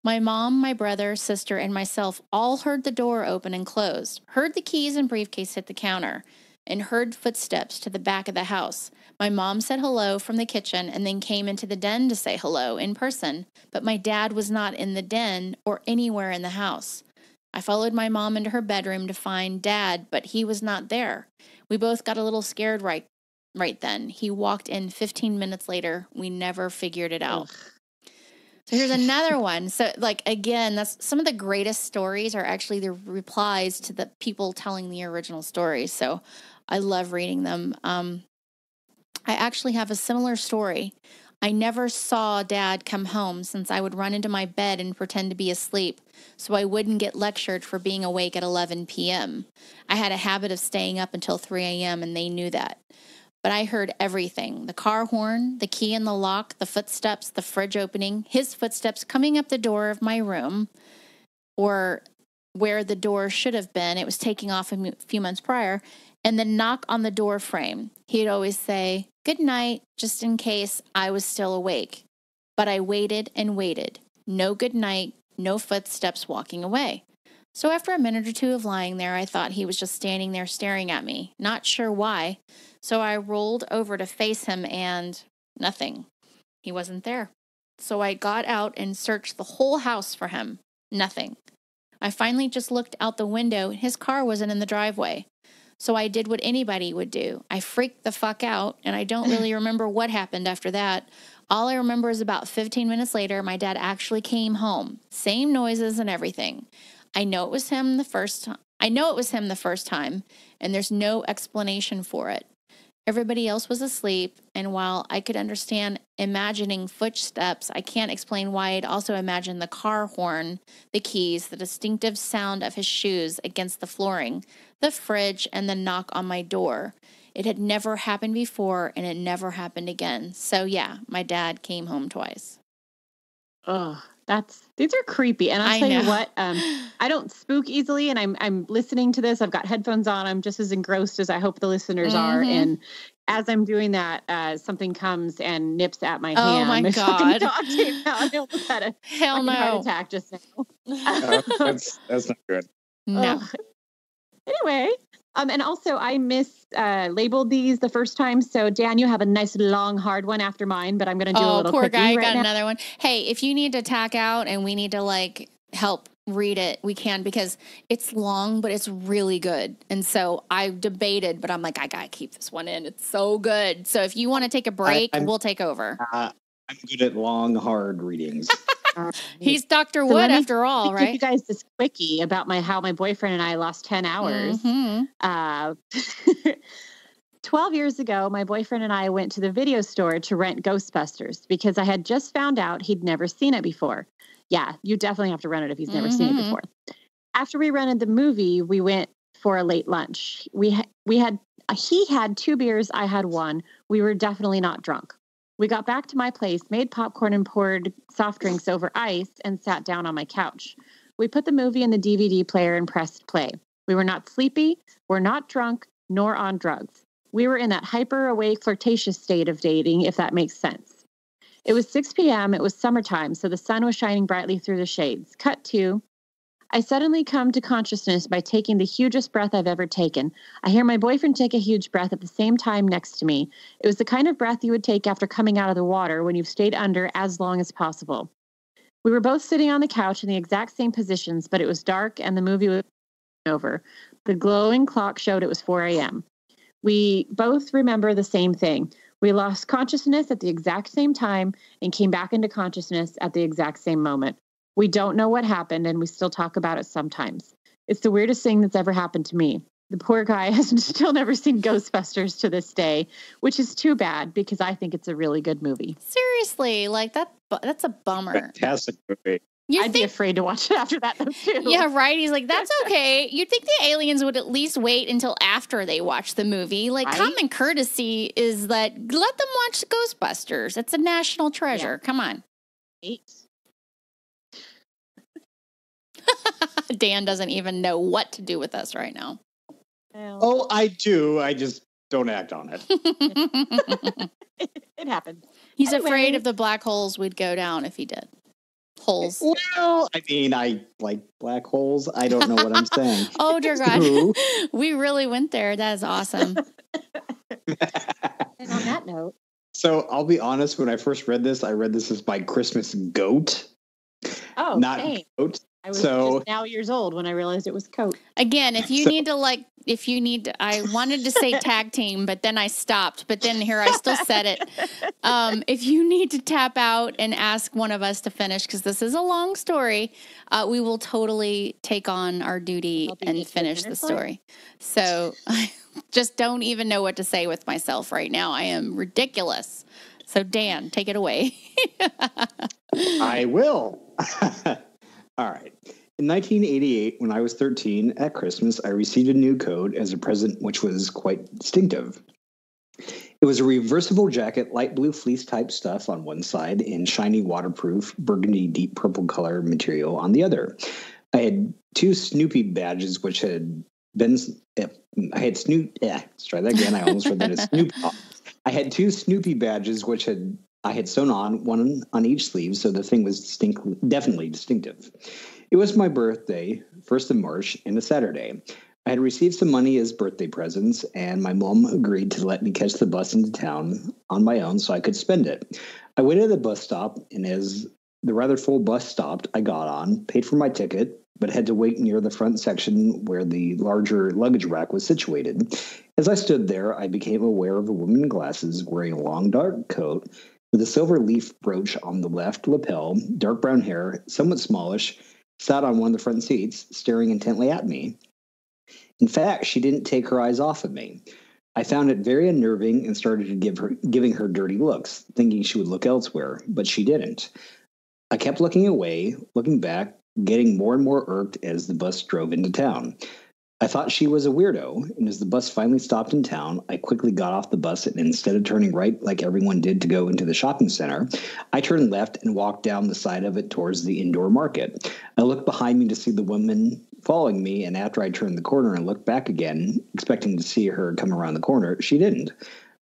My mom, my brother, sister, and myself all heard the door open and close, heard the keys and briefcase hit the counter. and heard footsteps to the back of the house. My mom said hello from the kitchen and then came into the den to say hello in person, but my dad was not in the den or anywhere in the house. I followed my mom into her bedroom to find Dad, but he was not there. We both got a little scared right then. He walked in 15 minutes later. We never figured it out. So here's another one. So, like, again, that's some of the greatest stories are actually the replies to the people telling the original stories. So I love reading them. I actually have a similar story. I never saw Dad come home since I would run into my bed and pretend to be asleep so I wouldn't get lectured for being awake at 11 p.m. I had a habit of staying up until 3 a.m. and they knew that. But I heard everything. The car horn, the key in the lock, the footsteps, the fridge opening, his footsteps coming up the door of my room, or where the door should have been. It was taking off a few months prior. And the knock on the door frame. He'd always say, "Good night," just in case I was still awake. But I waited and waited. No good night, no footsteps walking away. So after a minute or two of lying there, I thought he was just standing there staring at me, not sure why. So I rolled over to face him and nothing. He wasn't there. So I got out and searched the whole house for him. Nothing. I finally just looked out the window and his car wasn't in the driveway. So I did what anybody would do. I freaked the fuck out, and I don't really remember what happened after that. All I remember is about 15 minutes later, my dad actually came home. Same noises and everything. I know it was him the first time, and there's no explanation for it. Everybody else was asleep, and while I could understand imagining footsteps, I can't explain why I'd also imagine the car horn, the keys, the distinctive sound of his shoes against the flooring, the fridge, and the knock on my door. It had never happened before, and it never happened again. So yeah, my dad came home twice. Oh, these are creepy. And I'll tell you what, I don't spook easily, and I'm listening to this. I've got headphones on. I'm just as engrossed as I hope the listeners are. And as I'm doing that, something comes and nips at my hand. Oh my God. Hell no. Heart attack just now. That's not good. No. Anyway. And also I labeled these the first time. So Dan, you have a nice long, hard one after mine, but I'm going to do a little poor guy got another one. Hey, if you need to tack out and we need to like help read it, we can, because it's long, but it's really good. And so I debated, but I'm like, I got to keep this one in. It's so good. So if you want to take a break, we'll take over. I'm good at long, hard readings. He's Dr. Wood after all, right? Give you guys this quickie about how my boyfriend and I lost 10 hours. 12 years ago, my boyfriend and I went to the video store to rent Ghostbusters because I had just found out he'd never seen it before. Yeah, you definitely have to rent it if he's never seen it before. After we rented the movie, we went for a late lunch. He had 2 beers, I had 1. We were definitely not drunk. We got back to my place, made popcorn and poured soft drinks over ice, and sat down on my couch. We put the movie in the DVD player and pressed play. We were not sleepy, we're not drunk, nor on drugs. We were in that hyper-awake, flirtatious state of dating, if that makes sense. It was 6 p.m., it was summertime, so the sun was shining brightly through the shades. Cut to, I suddenly come to consciousness by taking the hugest breath I've ever taken. I hear my boyfriend take a huge breath at the same time next to me. It was the kind of breath you would take after coming out of the water when you've stayed under as long as possible. We were both sitting on the couch in the exact same positions, but it was dark and the movie was over. The glowing clock showed it was 4 a.m. We both remember the same thing. We lost consciousness at the exact same time and came back into consciousness at the exact same moment. We don't know what happened, and we still talk about it sometimes. It's the weirdest thing that's ever happened to me. The poor guy has still never seen Ghostbusters to this day, which is too bad because I think it's a really good movie. Seriously, like that's a bummer. Fantastic movie. I'd be afraid to watch it after that, though, too. Yeah, right. He's like, that's okay. You'd think the aliens would at least wait until after they watch the movie. Like, right? Common courtesy is that let them watch Ghostbusters. It's a national treasure. Yeah. Come on. 8. Dan doesn't even know what to do with us right now. Oh, I do. I just don't act on it. It happened. He's afraid of the black holes we'd go down if he did. Holes. Well, I mean, I like black holes. I don't know what I'm saying. Oh, dear God. So, We really went there. That is awesome. And on that note. So I'll be honest, when I first read this, I read this as my Christmas goat. Oh, not same. goat. I was just now years old when I realized it was coat. Again, I wanted to say tag team, but then I stopped. But then here I still said it. If you need to tap out and ask one of us to finish, because this is a long story, we will totally take on our duty and finish the story. So I just don't even know what to say with myself right now. I am ridiculous. So Dan, take it away. I will. All right. In 1988, when I was 13 at Christmas, I received a new coat as a present, which was quite distinctive. It was a reversible jacket, light blue fleece type stuff on one side and shiny waterproof burgundy deep purple color material on the other. I had two Snoopy badges, which had been, let's try that again. I almost read that as Snoopy. I had two Snoopy badges, which I had sewn on, one on each sleeve, so the thing was definitely distinctive. It was my birthday, 1st of March, and a Saturday. I had received some money as birthday presents, and my mom agreed to let me catch the bus into town on my own so I could spend it. I waited at the bus stop, and as the rather full bus stopped, I got on, paid for my ticket, but had to wait near the front section where the larger luggage rack was situated. As I stood there, I became aware of a woman in glasses wearing a long dark coat with a silver leaf brooch on the left lapel, dark brown hair, somewhat smallish, sat on one of the front seats, staring intently at me. In fact, she didn't take her eyes off of me. I found it very unnerving and started giving her dirty looks, thinking she would look elsewhere, but she didn't. I kept looking away, looking back, getting more and more irked as the bus drove into town. I thought she was a weirdo, and as the bus finally stopped in town, I quickly got off the bus, and instead of turning right like everyone did to go into the shopping center, I turned left and walked down the side of it towards the indoor market. I looked behind me to see the woman following me, and after I turned the corner and looked back again, expecting to see her come around the corner, she didn't.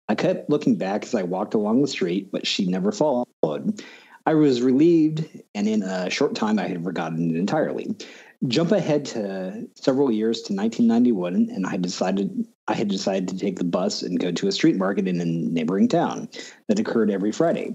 I kept looking back as I walked along the street, but she never followed. I was relieved, and in a short time, I had forgotten it entirely. Jump ahead to several years to 1991, and I had decided to take the bus and go to a street market in a neighboring town that occurred every Friday.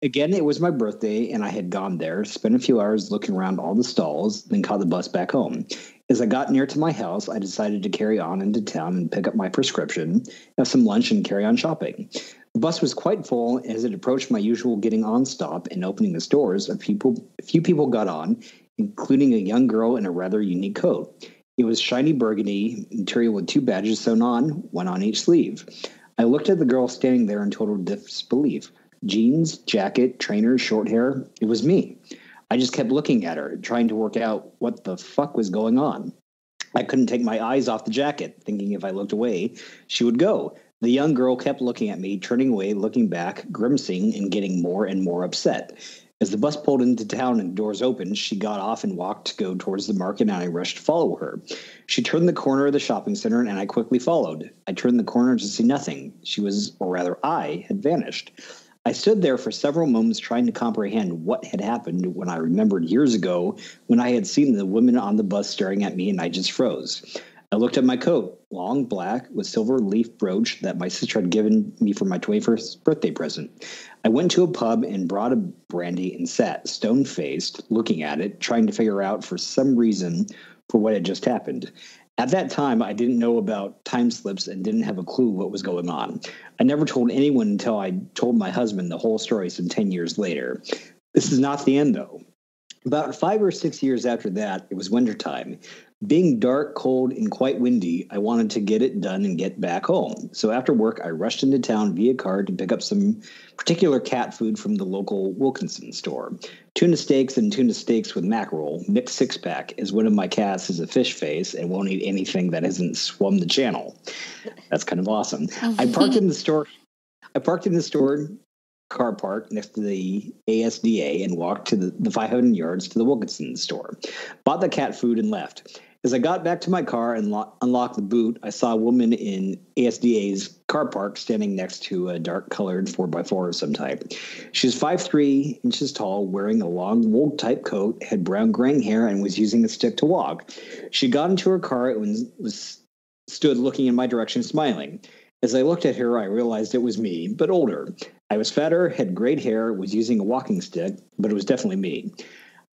Again, it was my birthday, and I had gone there, spent a few hours looking around all the stalls, then caught the bus back home. As I got near to my house, I decided to carry on into town and pick up my prescription, have some lunch, and carry on shopping. The bus was quite full. As it approached my usual getting on stop and opening the stores, a few people got on, including a young girl in a rather unique coat. It was shiny burgundy material with two badges sewn on, one on each sleeve. I looked at the girl standing there in total disbelief. Jeans, jacket, trainers, short hair. It was me. I just kept looking at her, trying to work out what the fuck was going on. I couldn't take my eyes off the jacket, thinking if I looked away, she would go. The young girl kept looking at me, turning away, looking back, grimacing, and getting more and more upset. As the bus pulled into town and doors opened, she got off and walked to go towards the market, and I rushed to follow her. She turned the corner of the shopping center, and I quickly followed. I turned the corner to see nothing. I had vanished. I stood there for several moments trying to comprehend what had happened when I remembered years ago when I had seen the women on the bus staring at me, and I just froze. I looked at my coat, long black with silver leaf brooch that my sister had given me for my 21st birthday present. I went to a pub and brought a brandy and sat stone-faced, looking at it, trying to figure out for some reason for what had just happened. At that time, I didn't know about time slips and didn't have a clue what was going on. I never told anyone until I told my husband the whole story some 10 years later. This is not the end, though. About 5 or 6 years after that, it was wintertime. Being dark, cold, and quite windy, I wanted to get it done and get back home. So after work, I rushed into town via car to pick up some particular cat food from the local Wilkinson store. Tuna steaks and tuna steaks with mackerel, mixed six-pack, as one of my cats is a fish face and won't eat anything that hasn't swum the channel. That's kind of awesome. I parked in the store car park next to the ASDA and walked to the 500 yards to the Wilkinson store. Bought the cat food and left. As I got back to my car and unlocked the boot, I saw a woman in ASDA's car park standing next to a dark-colored 4x4 of some type. She was 5'3" inches tall, wearing a long wool-type coat, had brown graying hair, and was using a stick to walk. She got into her car and stood looking in my direction, smiling. As I looked at her, I realized it was me, but older. I was fatter, had grayed hair, was using a walking stick, but it was definitely me.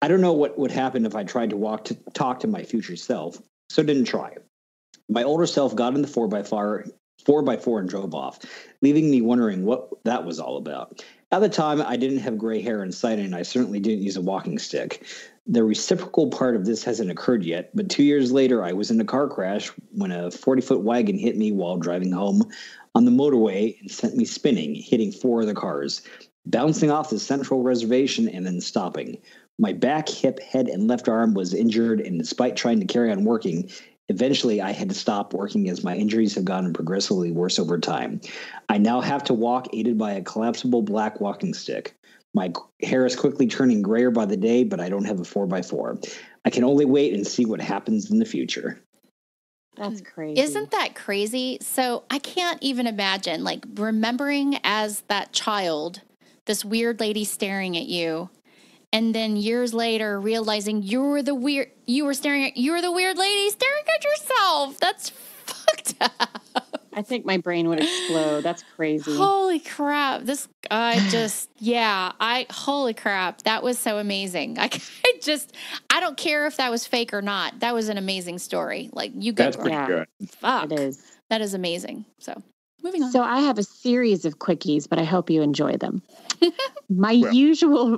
I don't know what would happen if I tried to talk to my future self, so didn't try. My older self got in the 4x4 and drove off, leaving me wondering what that was all about. At the time, I didn't have gray hair in sight, and I certainly didn't use a walking stick. The reciprocal part of this hasn't occurred yet, but 2 years later, I was in a car crash when a 40-foot wagon hit me while driving home on the motorway and sent me spinning, hitting 4 other cars, bouncing off the central reservation and then stopping. My back, hip, head, and left arm was injured, and despite trying to carry on working, eventually I had to stop working as my injuries have gotten progressively worse over time. I now have to walk aided by a collapsible black walking stick. My hair is quickly turning grayer by the day, but I don't have a 4x4. I can only wait and see what happens in the future. That's crazy. Isn't that crazy? So I can't even imagine, like, remembering as that child, this weird lady staring at you, and then years later realizing you were the weird lady staring at yourself. That's fucked up. I think my brain would explode. That's crazy. Holy crap. Holy crap. That was so amazing. I don't care if that was fake or not. That was an amazing story. Like, you go. That's pretty good. Fuck. It is. That is amazing. So, moving on. So I have a series of quickies, but I hope you enjoy them. My usual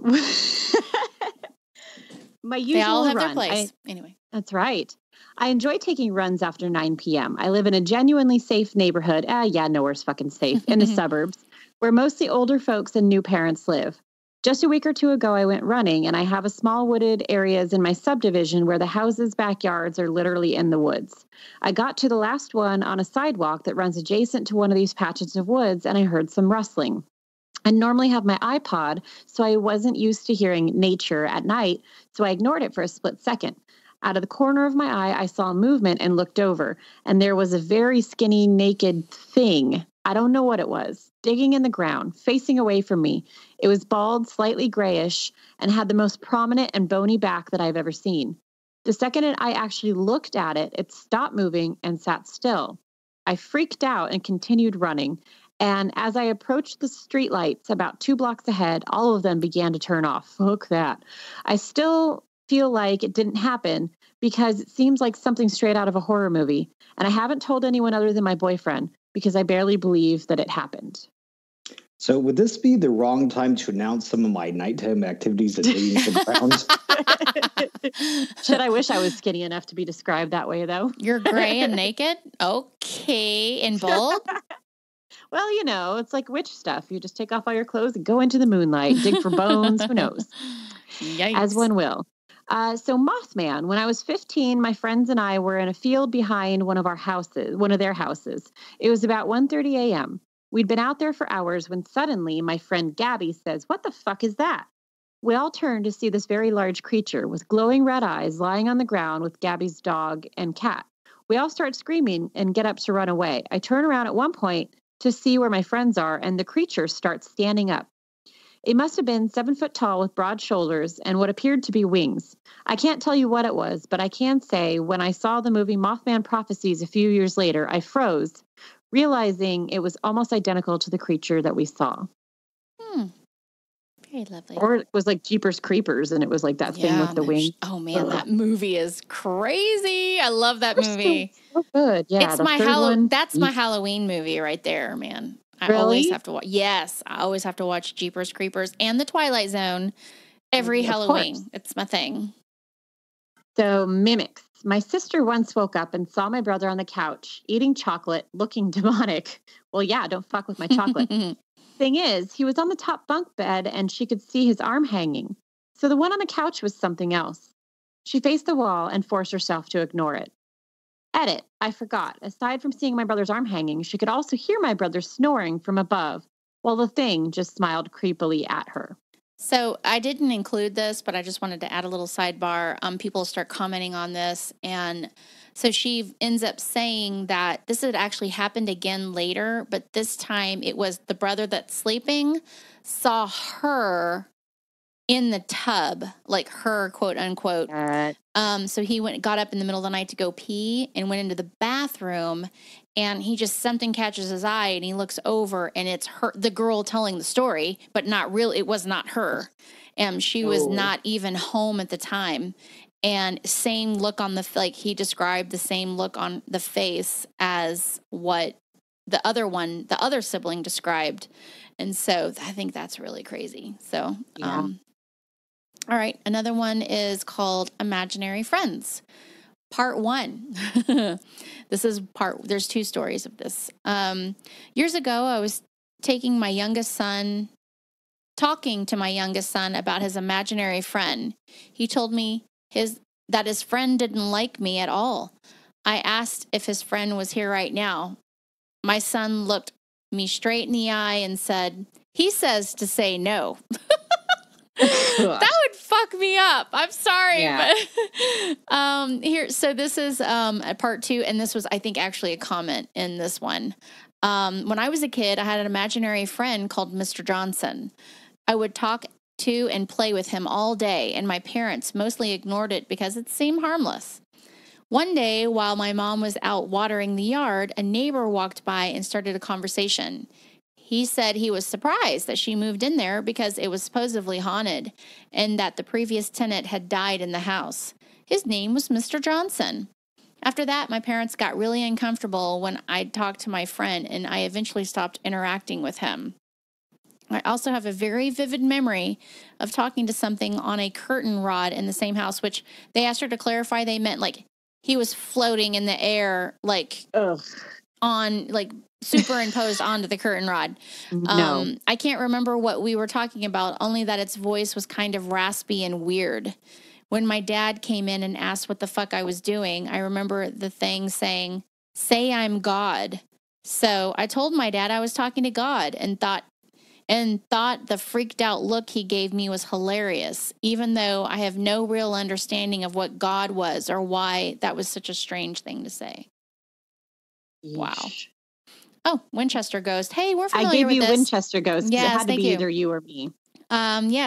they all have run. their place. Anyway. That's right. I enjoy taking runs after 9 p.m. I live in a genuinely safe neighborhood. Nowhere's fucking safe. In the suburbs, where mostly older folks and new parents live. Just a week or two ago, I went running, and I have a small wooded areas in my subdivision where the houses' backyards are literally in the woods. I got to the last one on a sidewalk that runs adjacent to one of these patches of woods, and I heard some rustling. I normally have my iPod, so I wasn't used to hearing nature at night, so I ignored it for a split second. Out of the corner of my eye, I saw movement and looked over, and there was a very skinny, naked thing. I don't know what it was, digging in the ground, facing away from me. It was bald, slightly grayish, and had the most prominent and bony back that I've ever seen. The second I actually looked at it, it stopped moving and sat still. I freaked out and continued running. And as I approached the streetlights about 2 blocks ahead, all of them began to turn off. Fuck that. I still feel like it didn't happen because it seems like something straight out of a horror movie. And I haven't told anyone other than my boyfriend because I barely believe that it happened. So would this be the wrong time to announce some of my nighttime activities at digging for the ground? Should I wish I was skinny enough to be described that way, though? You're gray and naked? Okay. And bald? Well, you know, it's like witch stuff. You just take off all your clothes and go into the moonlight, dig for bones, who knows? Yikes. As one will. So Mothman, when I was 15, my friends and I were in a field behind one of their houses. It was about 1:30 a.m. We'd been out there for hours when suddenly my friend Gabby says, "What the fuck is that?" We all turned to see this very large creature with glowing red eyes lying on the ground with Gabby's dog and cat. We all start screaming and get up to run away. I turn around at one point to see where my friends are, and the creature starts standing up. It must have been 7 foot tall with broad shoulders and what appeared to be wings. I can't tell you what it was, but I can say when I saw the movie Mothman Prophecies a few years later, I froze, realizing it was almost identical to the creature that we saw. Very lovely. Or it was like Jeepers Creepers, and it was like that thing with the wings. Oh man, that movie is crazy. I love that movie. So good. Yeah, it's my That's my Halloween movie right there, man. I always have to watch. Yes, I always have to watch Jeepers Creepers and The Twilight Zone every Halloween. It's my thing. So mimics. My sister once woke up and saw my brother on the couch eating chocolate, looking demonic. Well, yeah, don't fuck with my chocolate. Thing is, he was on the top bunk bed and she could see his arm hanging. So the one on the couch was something else. She faced the wall and forced herself to ignore it. Edit. I forgot. Aside from seeing my brother's arm hanging, she could also hear my brother snoring from above, while the thing just smiled creepily at her. So I didn't include this, but I just wanted to add a little sidebar. People start commenting on this. And so she ends up saying that this had actually happened again later, but this time it was the brother that's sleeping saw her in the tub, like her, quote unquote. So he got up in the middle of the night to go pee and went into the bathroom, and something catches his eye, and he looks over, and it's her, the girl telling the story, but not real. It was not her. She was not even home at the time. And same look on he described the same look on the face as what the other sibling described. And so I think that's really crazy. So, all right. Another one is called Imaginary Friends. Part 1. There's 2 stories of this. Years ago, I was talking to my youngest son about his imaginary friend. He told me that his friend didn't like me at all. I asked if his friend was here right now. My son looked me straight in the eye and said, "He says to say no." That would fuck me up. I'm sorry, but so this is part 2, and this was, I think, actually a comment in this one. When I was a kid, I had an imaginary friend called Mr. Johnson. I would talk to and play with him all day, and my parents mostly ignored it because it seemed harmless. One day, while my mom was out watering the yard, a neighbor walked by and started a conversation. He said he was surprised that she moved in there because it was supposedly haunted and that the previous tenant had died in the house. His name was Mr. Johnson. After that, my parents got really uncomfortable when I talked to my friend, and I eventually stopped interacting with him. I also have a very vivid memory of talking to something on a curtain rod in the same house, which they asked her to clarify. They meant like he was floating in the air, like on like superimposed onto the curtain rod. No. I can't remember what we were talking about, only that its voice was kind of raspy and weird. When my dad came in and asked what the fuck I was doing, I remember the thing saying, "Say I'm God." So I told my dad I was talking to God and thought the freaked out look he gave me was hilarious, even though I have no real understanding of what God was or why that was such a strange thing to say. Yeesh. Wow. Oh, Winchester Ghost. Hey, we're familiar with this. I gave you Winchester Ghost. Yes, it had to be either you or me.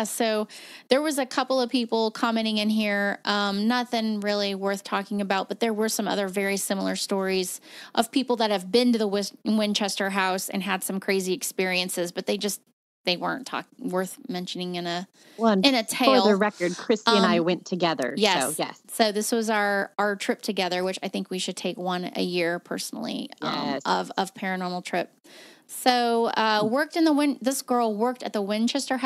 So there was a couple of people commenting in here, nothing really worth talking about, but there were some other very similar stories of people that have been to the Winchester house and had some crazy experiences, but they weren't worth mentioning in a tale. For the record, Kristi and I went together. Yes. So, yes. So this was our trip together, which I think we should take one a year personally, of paranormal trip. So, this girl worked at the Winchester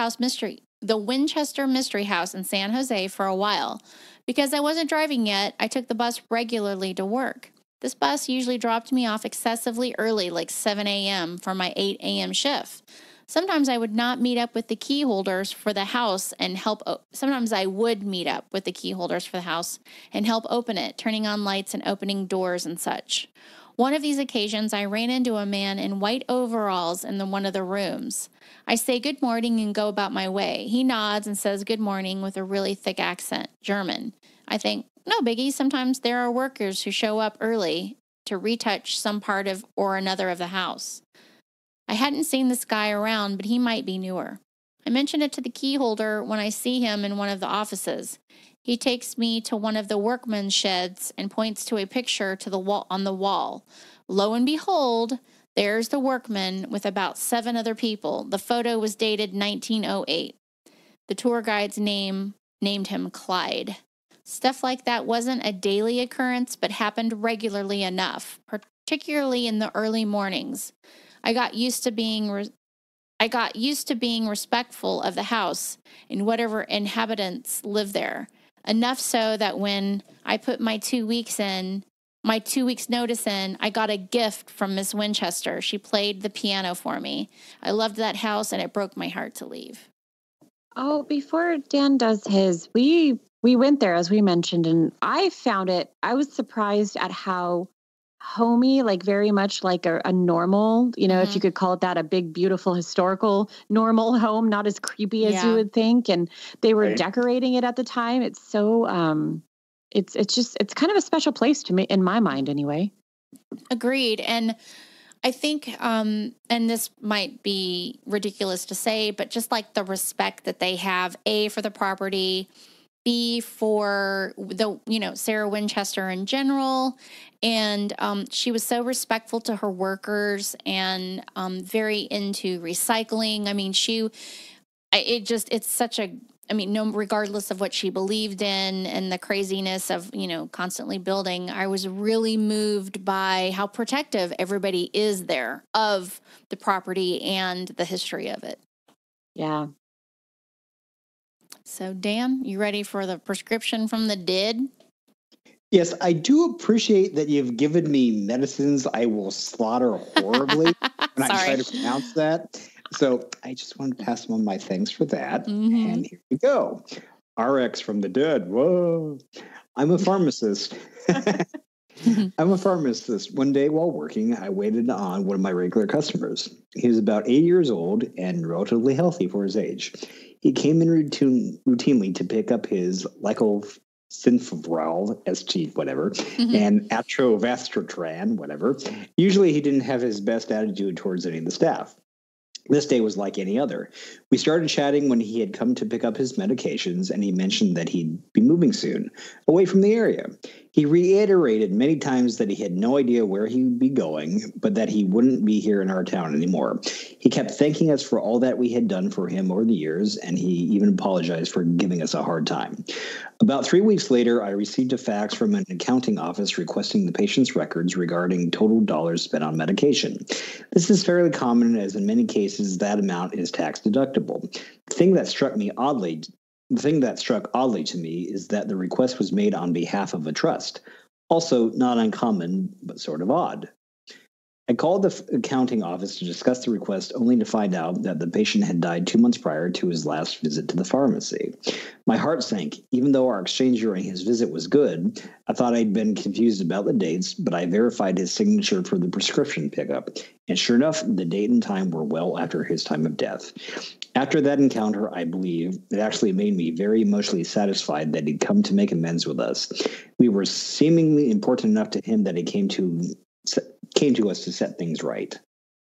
Mystery House in San Jose for a while. Because I wasn't driving yet, I took the bus regularly to work. This bus usually dropped me off excessively early, like 7 a.m. for my 8 a.m. shift. Sometimes I would not meet up with the key holders for the house and help. Sometimes I would meet up with the key holders for the house and help open it, turning on lights and opening doors and such. One of these occasions, I ran into a man in white overalls in one of the rooms. I say good morning and go about my way. He nods and says good morning with a really thick accent, German. I think, no biggie, sometimes there are workers who show up early to retouch some part of or another of the house. I hadn't seen this guy around, but he might be newer. I mention it to the key holder when I see him in one of the offices. He takes me to one of the workmen's sheds and points to a picture to the wall on the wall. Lo and behold, there's the workman with about 7 other people. The photo was dated 1908. The tour guide's named him Clyde. Stuff like that wasn't a daily occurrence, but happened regularly enough, particularly in the early mornings. I got used to being respectful of the house and whatever inhabitants live there. Enough so that when I put my 2 weeks notice in, I got a gift from Miss Winchester. She played the piano for me. I loved that house, and it broke my heart to leave. Oh, before Dan does his, we went there, as we mentioned, and I was surprised at how homey, like very much like a normal, if you could call it that, a big, beautiful, historical, normal home, not as creepy as you would think. And they were decorating it at the time. It's so, it's kind of a special place to me, in my mind anyway. Agreed. And I think, and this might be ridiculous to say, but just like the respect that they have, A, for the property, B, for the, Sarah Winchester in general. And she was so respectful to her workers and very into recycling. I mean, it's such a, no, regardless of what she believed in and the craziness of, constantly building, I was really moved by how protective everybody is there of the property and the history of it. Yeah. So, Dan, you ready for the prescription from the dead? Yes, I do appreciate that you've given me medicines I will slaughter horribly when I try to pronounce that. So I just want to pass on my thanks for that. Mm-hmm. And here we go. RX from the dead. Whoa. I'm a pharmacist. I'm a pharmacist. One day while working, I waited on one of my regular customers. He was about 8 years old and relatively healthy for his age. He came in routinely to pick up his Synfibral, SG, whatever, and Atrovastratran, whatever. Usually he didn't have his best attitude towards any of the staff. This day was like any other. We started chatting when he had come to pick up his medications, and he mentioned that he'd be moving soon, away from the area. He reiterated many times that he had no idea where he would be going, but that he wouldn't be here in our town anymore. He kept thanking us for all that we had done for him over the years, and he even apologized for giving us a hard time. About 3 weeks later, I received a fax from an accounting office requesting the patient's records regarding total dollars spent on medication. This is fairly common, as in many cases that amount is tax deductible. The thing that struck oddly to me is that the request was made on behalf of a trust. Also not uncommon, but sort of odd. I called the accounting office to discuss the request, only to find out that the patient had died 2 months prior to his last visit to the pharmacy. My heart sank. Even though our exchange during his visit was good, I thought I'd been confused about the dates, but I verified his signature for the prescription pickup. And sure enough, the date and time were well after his time of death. After that encounter, I believe, it actually made me very emotionally satisfied that he'd come to make amends with us. We were seemingly important enough to him that he came to us to set things right.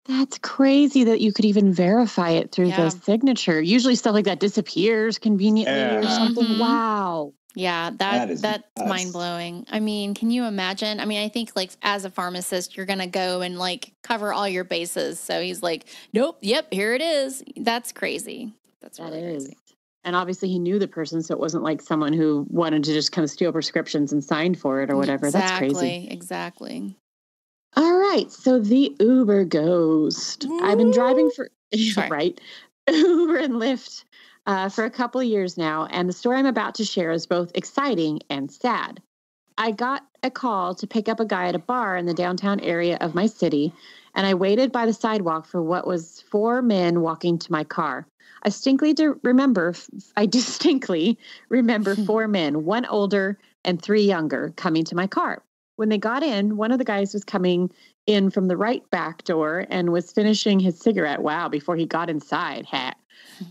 That's crazy that you could even verify it through the signature. Usually stuff like that disappears conveniently or something. Mm-hmm. Wow. Yeah, that's mind-blowing. I mean, can you imagine? I mean, I think like as a pharmacist, you're going to go and like cover all your bases. So he's like, nope, yep, here it is. That's crazy. That's really crazy. And obviously he knew the person, so it wasn't like someone who wanted to just kind of steal prescriptions and sign for it or whatever. That's crazy. Exactly. All right, so the Uber ghost. I've been driving for Uber and Lyft for a couple of years now, and the story I'm about to share is both exciting and sad. I got a call to pick up a guy at a bar in the downtown area of my city, and I waited by the sidewalk for what was 4 men walking to my car. I distinctly remember 4 men, 1 older and 3 younger, coming to my car. When they got in, one of the guys was coming in from the right back door and was finishing his cigarette. Wow, before he got inside.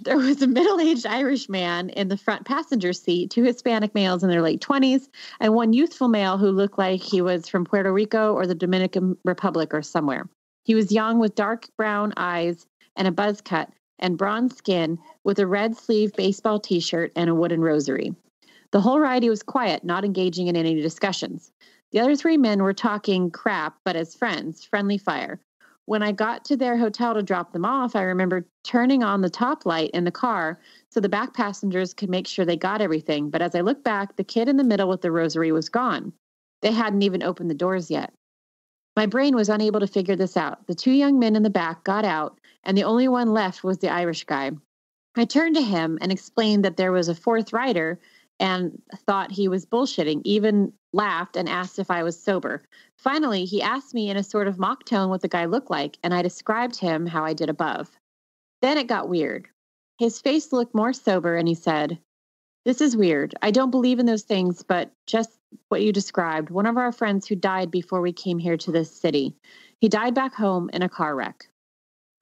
There was a middle-aged Irish man in the front passenger seat, 2 Hispanic males in their late 20s, and 1 youthful male who looked like he was from Puerto Rico or the Dominican Republic or somewhere. He was young with dark brown eyes and a buzz cut and bronze skin with a red sleeve baseball T-shirt and a wooden rosary. The whole ride he was quiet, not engaging in any discussions. The other 3 men were talking crap, but as friends, friendly fire. When I got to their hotel to drop them off, I remember turning on the top light in the car so the back passengers could make sure they got everything. But as I looked back, the kid in the middle with the rosary was gone. They hadn't even opened the doors yet. My brain was unable to figure this out. The 2 young men in the back got out, and the only one left was the Irish guy. I turned to him and explained that there was a 4th rider and thought he was bullshitting, even laughed and asked if I was sober. Finally, he asked me in a sort of mock tone what the guy looked like, and I described him how I did above. Then it got weird. His face looked more sober, and he said, "This is weird. I don't believe in those things, but just what you described. One of our friends who died before we came here to this city. He died back home in a car wreck.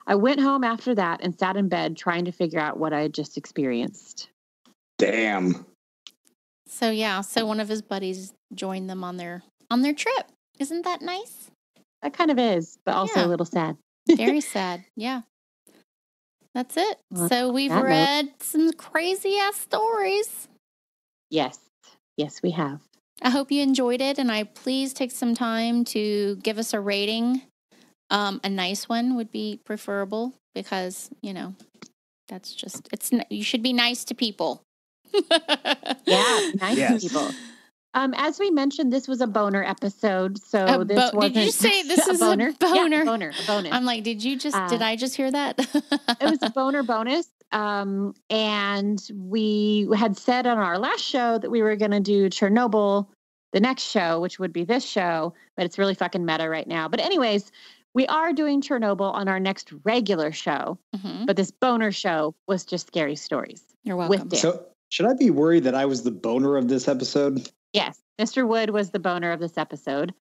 I went home after that and sat in bed trying to figure out what I had just experienced. Damn. So one of his buddies joined them on their trip. Isn't that nice? That kind of is, but also a little sad. Very sad. Yeah. That's it. Well, so we've read some crazy ass stories. Yes. Yes, we have. I hope you enjoyed it, and please take some time to give us a rating. A nice one would be preferable because, that's just, you should be nice to people. Yeah, nice to people. As we mentioned, this was a boner episode, so this wasn't. Did you say this is a boner? Yeah, a bonus. I'm like, did I just hear that? It was a boner bonus. And we had said on our last show that we were going to do Chernobyl the next show, which would be this show, but it's really fucking meta right now. But anyways, we are doing Chernobyl on our next regular show, but this boner show was just scary stories. You're welcome. So should I be worried that I was the boner of this episode? Yes, Mr. Wood was the boner of this episode.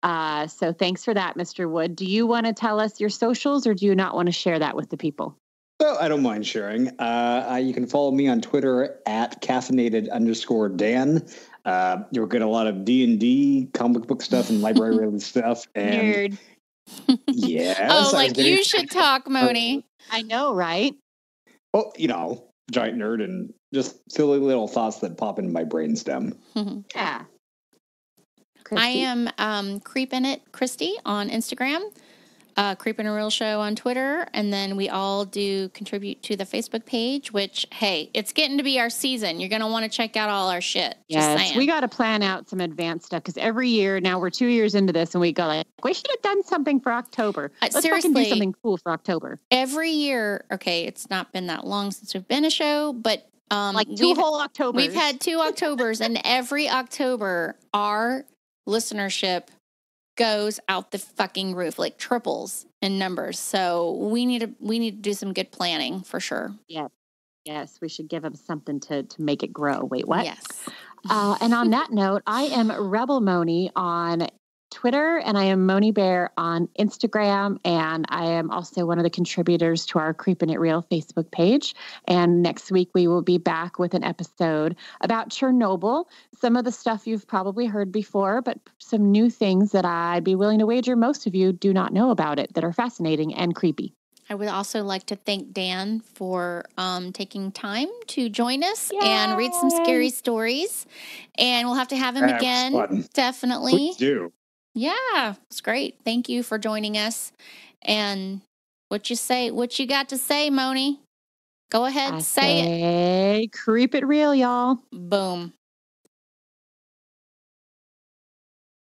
So thanks for that, Mr. Wood. Do you want to tell us your socials or do you not want to share that with the people? Oh, I don't mind sharing. You can follow me on Twitter at caffeinated_Dan. You'll get a lot of D&D, comic book stuff, and library stuff. And Nerd. Yeah. You should talk, Moni. I know, right? Well, giant nerd and just silly little thoughts that pop into my brainstem. Yeah. Kristi? I am Creepin' It Kristi on Instagram, Creepin' a Real Show on Twitter, and then we all do contribute to the Facebook page, which, hey, it's getting to be our season. You're going to want to check out all our shit. Yes, we got to plan out some advanced stuff because every year, now we're 2 years into this, and we go like, we should have done something for October. Let's seriously, fucking do something cool for October. Every year, okay, it's not been that long since we've been a show, but like two whole Octobers. We've had 2 Octobers, and every October, our listenership goes out the fucking roof, like triples in numbers. So we need to do some good planning for sure. Yes, we should give them something to make it grow. Wait, what? Yes. And on that note, I am Rebel Moni on Twitter, and I am Moni Bear on Instagram, and I am also one of the contributors to our Creepin' It Real Facebook page. And next week we will be back with an episode about Chernobyl, some of the stuff you've probably heard before, but some new things that I'd be willing to wager most of you do not know about it that are fascinating and creepy. I would also like to thank Dan for taking time to join us and read some scary stories. And we'll have to have him again. Fun. Definitely. Please do. Yeah, it's great. Thank you for joining us. And what you got to say, Moni? Go ahead, say it. Creep it real, y'all. Boom.